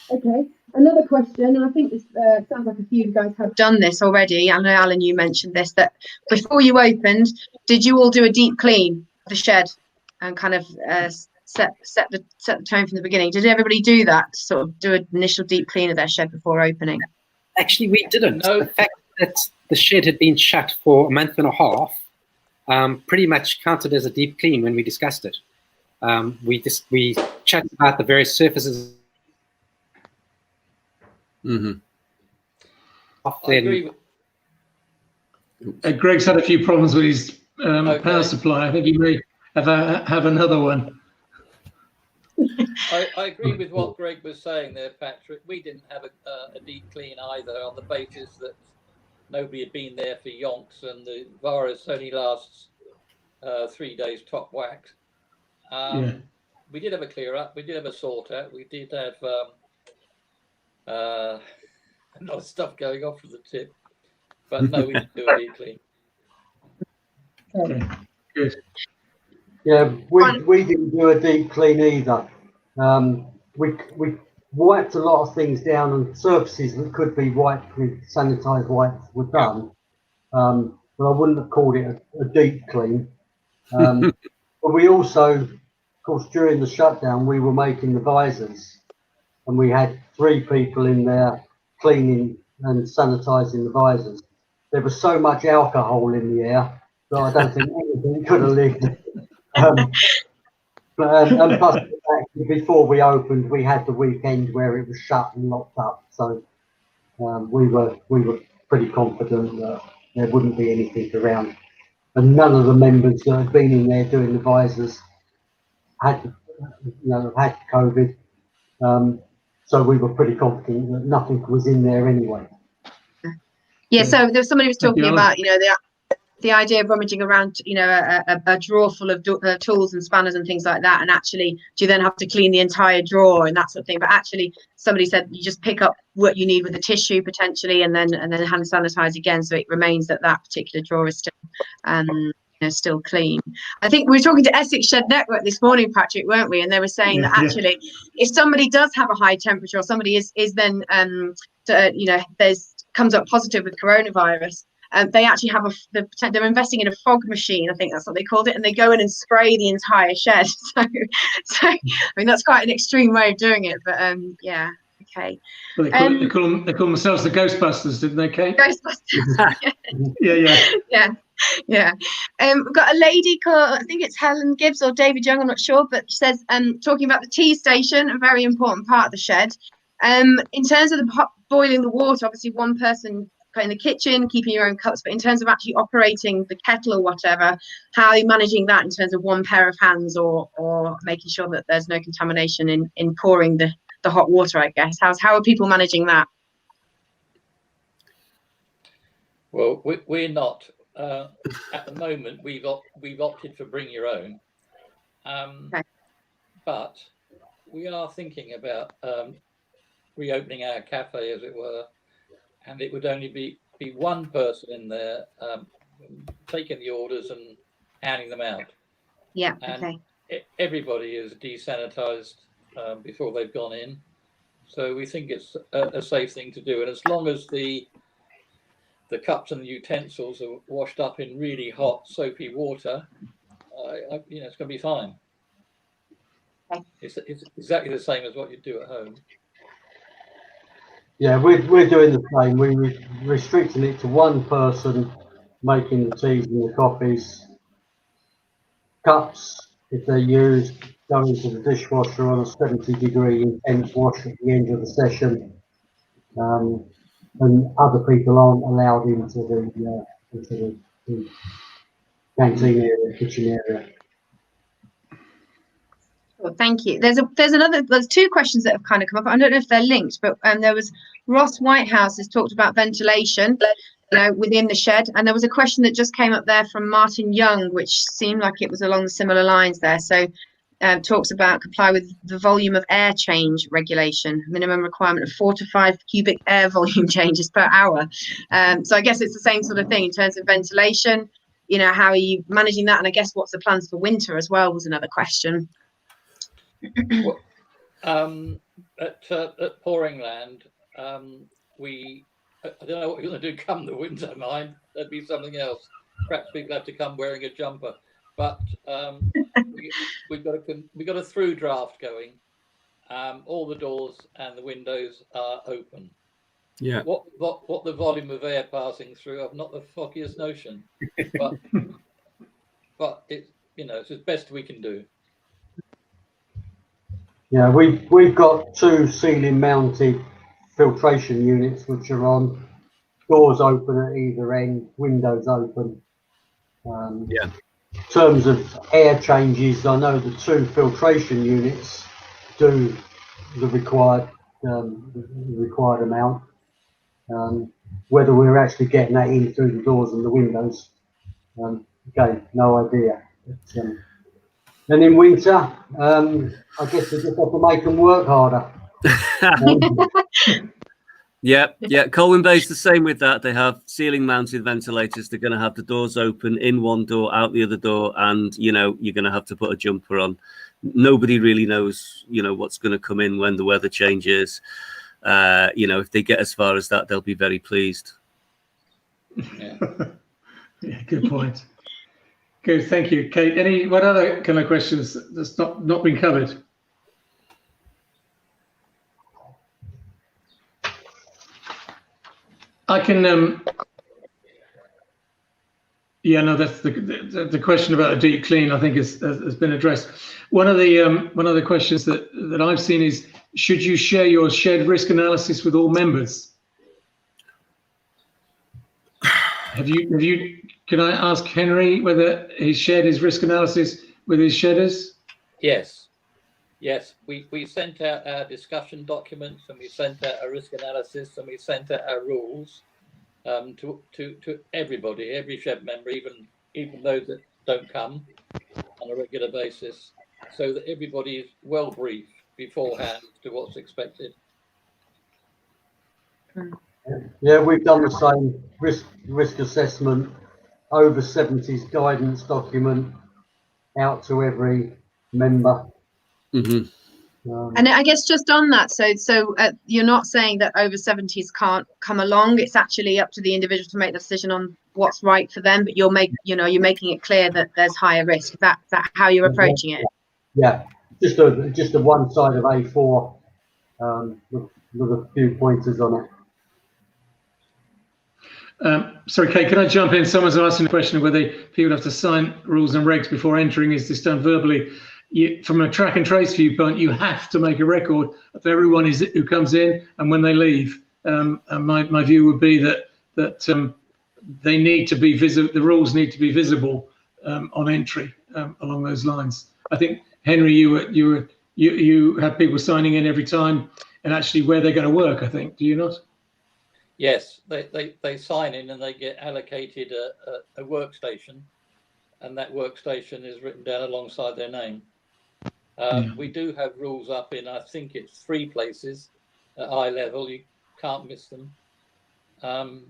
Okay, another question, and I think this sounds like a few of you guys have done this already. I know, Alan, you mentioned this, that before you opened, did you all do a deep clean of the shed and kind of set the tone from the beginning? Did everybody do that, sort of do an initial deep clean of their shed before opening? Actually, we didn't. No. The fact that the shed had been shut for a month and a half pretty much counted as a deep clean when we discussed it. We chatted about the various surfaces. I agree with Greg's had a few problems with his power supply. I think he may have another one. I agree with what Greg was saying there, Patrick. We didn't have a deep clean either, on the basis that nobody had been there for yonks, and the virus only lasts 3 days top wax. We did have a clear up. We did have a sort out. We did have a lot of stuff going off from the tip, but no, we didn't do a deep clean. Okay, good. Yeah, we didn't do a deep clean either. We wiped a lot of things down, and surfaces that could be wiped with sanitised wipes were done. But I wouldn't have called it a deep clean. But we also, of course, during the shutdown, we were making the visors, and we had 3 people in there cleaning and sanitising the visors. There was so much alcohol in the air that I don't think anything could have lived. And plus, before we opened, we had the weekend where it was shut and locked up, so we were pretty confident that there wouldn't be anything around. And none of the members that had been in there doing the visors had COVID, so we were pretty confident that nothing was in there anyway. Yeah, so there was somebody was talking about, the idea of rummaging around, a drawer full of tools and spanners and things like that, and actually do you then have to clean the entire drawer and that sort of thing? But actually somebody said you just pick up what you need with a tissue potentially, and then hand sanitize again, so it remains that particular drawer is still still clean. I think we were talking to Essex Shed Network this morning, Patrick, weren't we? And they were saying that actually if somebody does have a high temperature, or somebody is then comes up positive with coronavirus, they actually have they're investing in a fog machine, I think that's what they called it, and they go in and spray the entire shed. So I mean, that's quite an extreme way of doing it, but yeah, okay. Well, they call themselves the Ghostbusters, didn't they, Kate? Ghostbusters. Yeah. We've got a lady called, I think it's Helen Gibbs or David Young, I'm not sure, but she says, talking about the tea station, a very important part of the shed. In terms of boiling the water, obviously one person in the kitchen, keeping your own cups, but in terms of actually operating the kettle or whatever, how are you managing that in terms of one pair of hands, or making sure that there's no contamination in pouring the hot water, I guess? How are people managing that? Well, we're not. At the moment, we've opted for bring your own. Okay. But we are thinking about reopening our cafe, as it were, and it would only be one person in there taking the orders and handing them out. Yeah, and okay. Everybody is desanitized before they've gone in, so we think it's a safe thing to do. And as long as the cups and the utensils are washed up in really hot soapy water, it's going to be fine. Okay. It's exactly the same as what you do at home. Yeah, we're doing the same. We're restricting it to one person making the teas and the coffees. Cups, if they're used, go into the dishwasher on a 70-degree intense wash at the end of the session. And other people aren't allowed into the canteen area, kitchen area. Well, thank you. There's 2 questions that have kind of come up. I don't know if they're linked, but there was Ross Whitehouse has talked about ventilation, within the shed, and there was a question that just came up there from Martin Young, which seemed like it was along the similar lines there. So talks about comply with the volume of air change regulation, minimum requirement of 4 to 5 cubic air volume changes per hour. So I guess it's the same sort of thing in terms of ventilation. How are you managing that? And I guess what's the plans for winter as well was another question. Well, at Pouring Land, I don't know what you're going to do come the winter, mind. That'd be something else. Perhaps people have to come wearing a jumper. But we've got a through draft going. All the doors and the windows are open. Yeah. What the volume of air passing through, I've not the foggiest notion. But it's as best we can do. Yeah, we've got 2 ceiling mounted filtration units which are on, doors open at either end, windows open. In terms of air changes, I know the 2 filtration units do the required amount. Whether we're actually getting that in through the doors and the windows, again, no idea. But, then in winter, I guess we just have to make them work harder. Yeah. Colwyn Bay's the same with that. They have ceiling mounted ventilators. They're going to have the doors open, in one door, out the other door, and you're going to have to put a jumper on. Nobody really knows, what's going to come in when the weather changes. If they get as far as that, they'll be very pleased. Yeah. Yeah, good point. Good, thank you, Kate. What other kind of questions that's not been covered? I can. Yeah, no, that's the question about a deep clean. I think has been addressed. One of the questions that I've seen is, should you share your shed risk analysis with all members? Have you? Can I ask Henry whether he shared his risk analysis with his shedders? Yes. We sent out our discussion documents, and we sent out a risk analysis, and we sent out our rules to everybody, every shed member, even those that don't come on a regular basis, so that everybody is well briefed beforehand to what's expected. Yeah, we've done the same risk assessment, over 70s guidance document out to every member. Mm-hmm. And I guess just on that, so you're not saying that over 70s can't come along. It's actually up to the individual to make the decision on what's right for them. But you're making it clear that there's higher risk. Is that how you're approaching it? Yeah, just a one side of A4 with a few pointers on it. Sorry, Kate, can I jump in? Someone's asking a question of whether people have to sign rules and regs before entering. Is this done verbally? From a track and trace viewpoint, you have to make a record of everyone who comes in and when they leave. And my view would be that they need to be visible. The rules need to be visible on entry along those lines. I think Henry, you have people signing in every time, and actually where they're going to work. I think, do you not? Yes, they sign in and they get allocated a workstation, and that workstation is written down alongside their name. We do have rules up in, I think it's 3 places at eye level. You can't miss them. And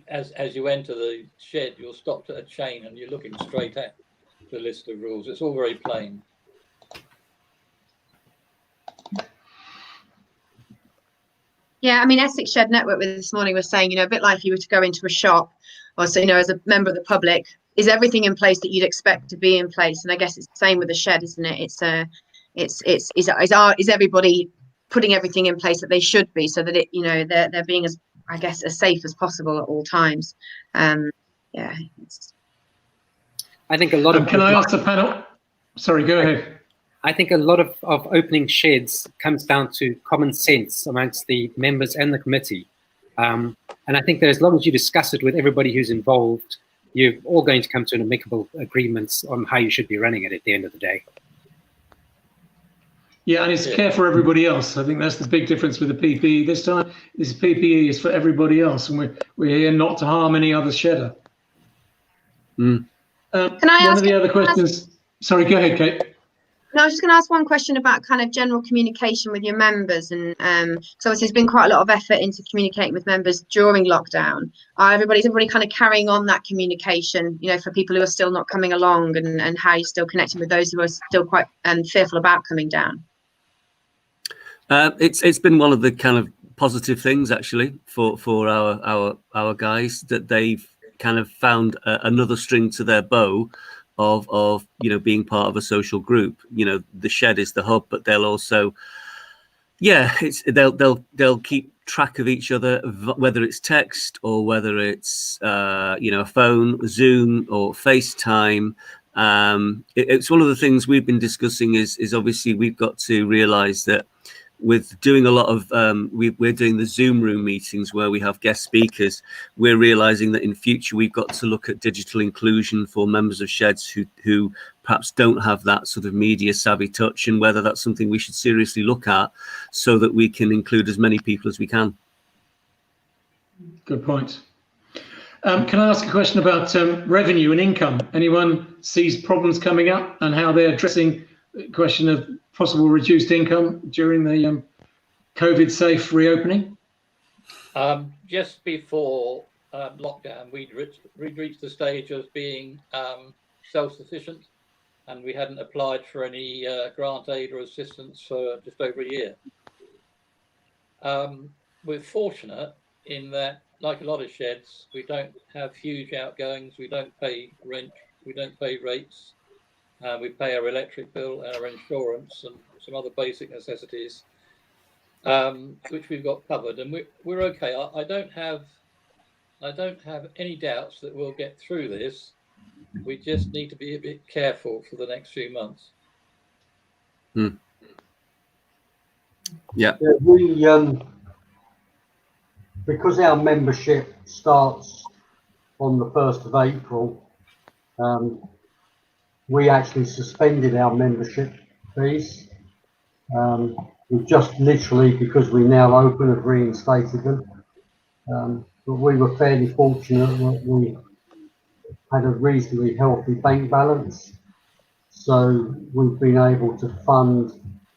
as you enter the shed, you're stopped at a chain and you're looking straight at the list of rules. It's all very plain. Yeah, I mean, Essex Shed Network this morning was saying, a bit like if you were to go into a shop, or so, as a member of the public, is everything in place that you'd expect to be in place? And I guess it's the same with the shed, isn't it? Is everybody putting everything in place that they should be, so that they're being as safe as possible at all times. Yeah. I think a lot of. Can I ask the panel? Sorry, go ahead. I think a lot of opening sheds comes down to common sense amongst the members and the committee. And I think that as long as you discuss it with everybody who's involved, you're all going to come to an amicable agreements on how you should be running it at the end of the day. Yeah, and it's care for everybody else. I think that's the big difference with the PPE this time. This PPE is for everybody else, and we're here not to harm any other shedder. Can I ask one of the other questions? Sorry, go ahead, Kate. No, I was just going to ask one question about kind of general communication with your members, and so obviously there's been quite a lot of effort into communicating with members during lockdown. Everybody kind of carrying on that communication, for people who are still not coming along, and how you're still connecting with those who are still quite fearful about coming down. It's been one of the kind of positive things actually for our guys, that they've kind of found another string to their bow of being part of a social group. The shed is the hub, but they'll also they'll keep track of each other, whether it's text or whether it's a phone, Zoom or FaceTime. It's one of the things we've been discussing is obviously we've got to realize that with doing a lot of we're doing the Zoom room meetings where we have guest speakers. We're realizing that in future we've got to look at digital inclusion for members of sheds who perhaps don't have that sort of media savvy touch, and whether that's something we should seriously look at so that we can include as many people as we can. Good point. Can I ask a question about revenue and income? Anyone sees problems coming up and how they're addressing the question of possible reduced income during the COVID-safe reopening? Just before lockdown, we'd reached the stage of being self-sufficient, and we hadn't applied for any grant aid or assistance for just over a year. We're fortunate in that, like a lot of sheds, we don't have huge outgoings, we don't pay rent, we don't pay rates, we pay our electric bill and our insurance and some other basic necessities, which we've got covered, and we're okay. I don't have any doubts that we'll get through this. We just need to be a bit careful for the next few months. Yeah. We because our membership starts on the 1st of April, we actually suspended our membership fees. We've just literally, because we now open, have reinstated them. But we were fairly fortunate that we had a reasonably healthy bank balance. So we've been able to fund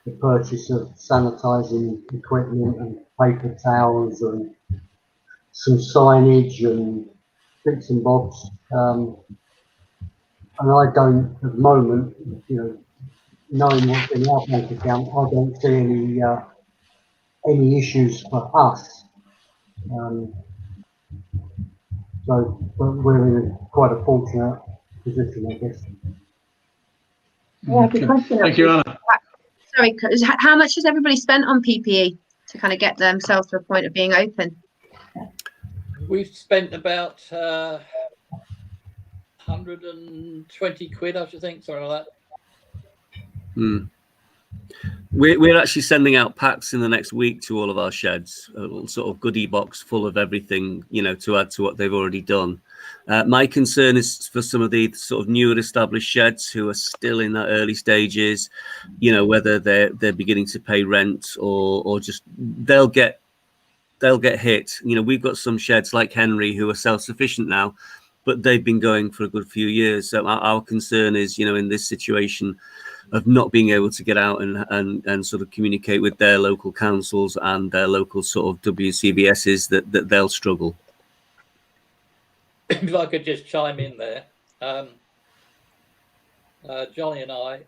the purchase of sanitising equipment and paper towels and some signage and bits and bobs. And I don't, at the moment, knowing what's in our bank account, I don't see any issues for us. So but we're in quite a fortunate position, I guess. Yeah, good question. Thank you, Anna. Sorry, how much has everybody spent on PPE to kind of get themselves to a point of being open? We've spent about 120 quid, I should think, something like that. We're actually sending out packs in the next week to all of our sheds, a little sort of goodie box full of everything, to add to what they've already done. My concern is for some of the sort of newer established sheds who are still in that early stages, whether they're beginning to pay rent or just they'll get hit. We've got some sheds like Henry who are self-sufficient now, but they've been going for a good few years. So our concern is, in this situation of not being able to get out and sort of communicate with their local councils and their local sort of WCBSs, that they'll struggle. If I could just chime in there, Johnny and I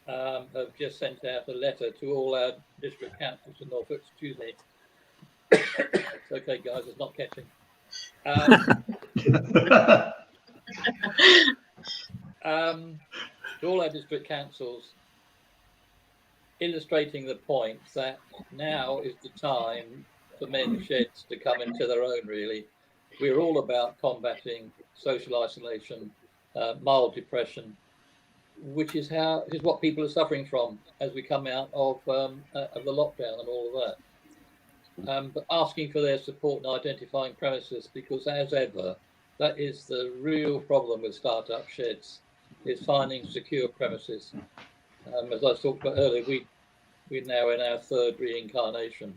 have just sent out a letter to all our district councils in Norfolk. Excuse me. It's okay, guys, it's not catching. To all our district councils, illustrating the point that now is the time for men's sheds to come into their own, really. We're all about combating social isolation, mild depression, which is what people are suffering from as we come out of the lockdown and all of that. But asking for their support in identifying premises, because as ever, that is the real problem with startup sheds, is finding secure premises. As I talked about earlier, we're now in our third reincarnation,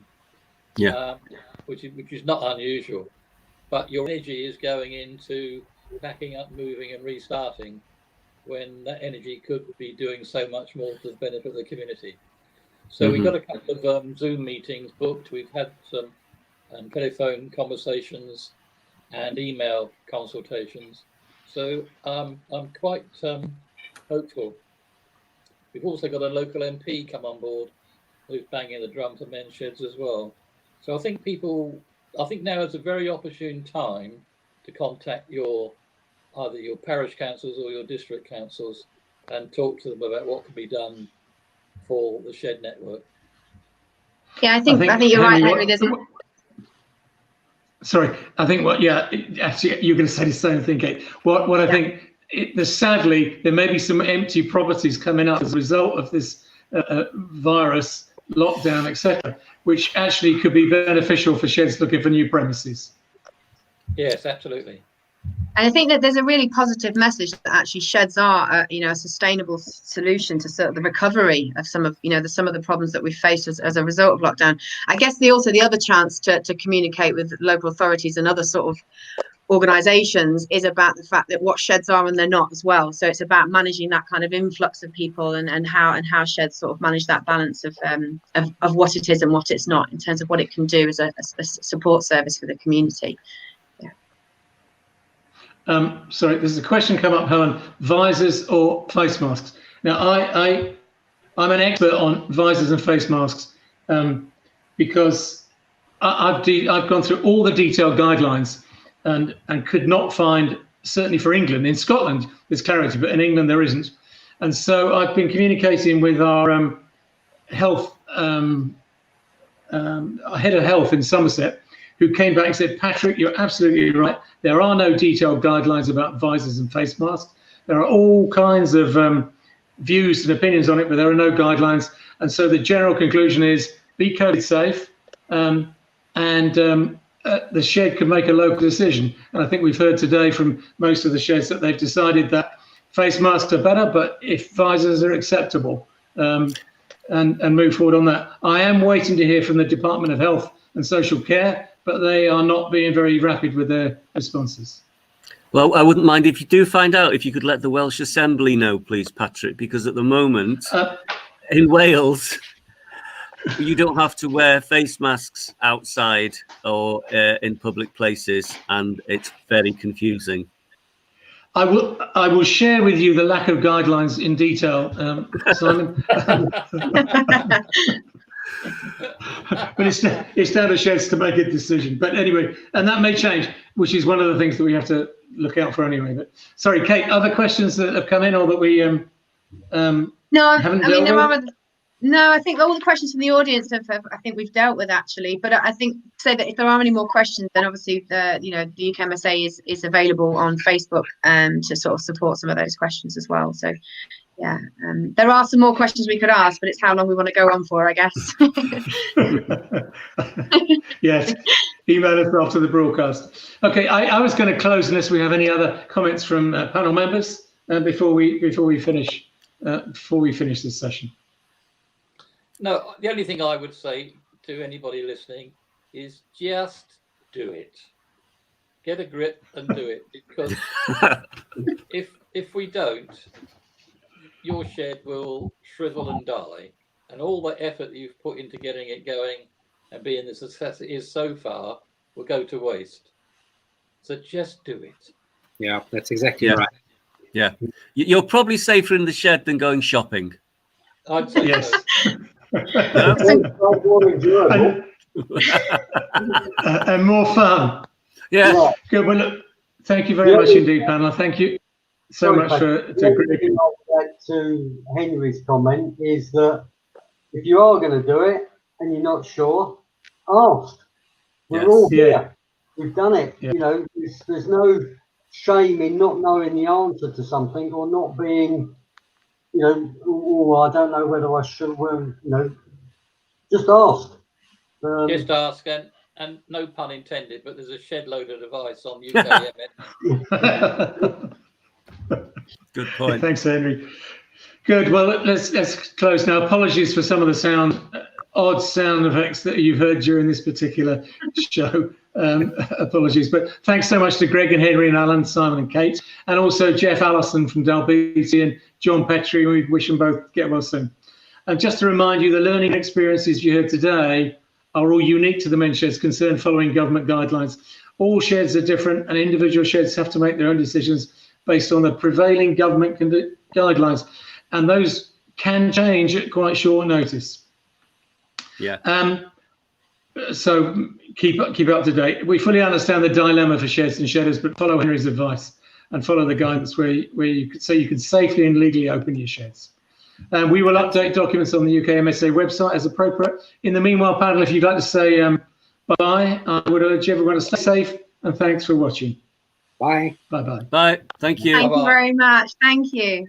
which is not unusual. But your energy is going into packing up, moving, and restarting, when that energy could be doing so much more to the benefit of the community. So we've got a couple of Zoom meetings booked. We've had some telephone conversations and email consultations. So I'm quite hopeful. We've also got a local MP come on board who's banging the drum for men's sheds as well. So I think now is a very opportune time to contact either your parish councils or your district councils and talk to them about what can be done for the shed network. Yeah, I think you're right, Henry. Sorry, I think actually you're going to say the same thing, Kate. What I think, sadly, there may be some empty properties coming up as a result of this virus, lockdown, etc., which actually could be beneficial for sheds looking for new premises. Yes, absolutely. And I think that there's a really positive message that actually sheds are, a sustainable solution to sort of the recovery of some of the problems that we've faced as a result of lockdown. I guess the other chance to communicate with local authorities and other sort of organisations is about the fact that what sheds are and they're not as well. So it's about managing that kind of influx of people and how sheds sort of manage that balance of what it is and what it's not in terms of what it can do as a support service for the community. Sorry, there's a question come up, Helen. Visors or face masks? Now, I'm an expert on visors and face masks because I've gone through all the detailed guidelines and could not find, certainly for England. In Scotland, there's clarity, but in England there isn't. And so I've been communicating with our health head of health in Somerset, who came back and said, Patrick, you're absolutely right. There are no detailed guidelines about visors and face masks. There are all kinds of views and opinions on it, but there are no guidelines. And so the general conclusion is be COVID safe, and the shed can make a local decision. And I think we've heard today from most of the sheds that they've decided that face masks are better, but if visors are acceptable, and move forward on that. I am waiting to hear from the Department of Health and Social Care, but they are not being very rapid with their responses. Well, I wouldn't mind if you do find out, if you could let the Welsh Assembly know, please, Patrick, because at the moment in Wales, you don't have to wear face masks outside or in public places, and it's very confusing. I will share with you the lack of guidelines in detail, Simon. But it's down to sheds to make a decision. But anyway, and that may change, which is one of the things that we have to look out for anyway. But sorry, Kate, other questions that have come in or that we haven't dealt with? No, I think all the questions from the audience I think we've dealt with actually. But I think say that if there are any more questions, then obviously the UKMSA is available on Facebook to sort of support some of those questions as well. So yeah, there are some more questions we could ask, but it's how long we want to go on for, I guess. Yes, email us after the broadcast. Okay, I was going to close unless we have any other comments from panel members before we finish this session. No, the only thing I would say to anybody listening is just do it. Get a grip and do it, because if we don't, your shed will shrivel and die, and all the effort that you've put into getting it going and being the success it is so far will go to waste. So just do it. Yeah, that's exactly right. Yeah, you're probably safer in the shed than going shopping. I'd say yes. And more fun. Yeah. Right. Good. Well, look, thank you very much indeed, panel. Thank you so much to Henry's comment is that if you are going to do it and you're not sure, ask. We're all here. We've done it. Yeah. You know, there's no shame in not knowing the answer to something or not being, you know, oh, I don't know whether I should. Well, you know, just ask. just ask, and no pun intended, but there's a shed load of advice on UKMSA. Good point. Thanks, Henry. Good. Well, let's close now. Apologies for some of the odd sound effects that you've heard during this particular show. Apologies, but thanks so much to Greg and Henry and Alan, Simon and Kate, and also Jeff Allison from Dalbeattie and John Petrie. We wish them both get well soon. And just to remind you, the learning experiences you heard today are all unique to the men's sheds concerned following government guidelines. All sheds are different, and individual sheds have to make their own decisions based on the prevailing government guidelines, and those can change at quite short notice. Yeah. So keep up to date. We fully understand the dilemma for sheds and shedders, but follow Henry's advice and follow the guidance where you can safely and legally open your sheds. We will update documents on the UKMSA website as appropriate. In the meanwhile, panel, if you'd like to say bye, I would urge everyone to stay safe, and thanks for watching. Bye. Bye-bye. Bye. Thank you. Thank you very much. Thank you.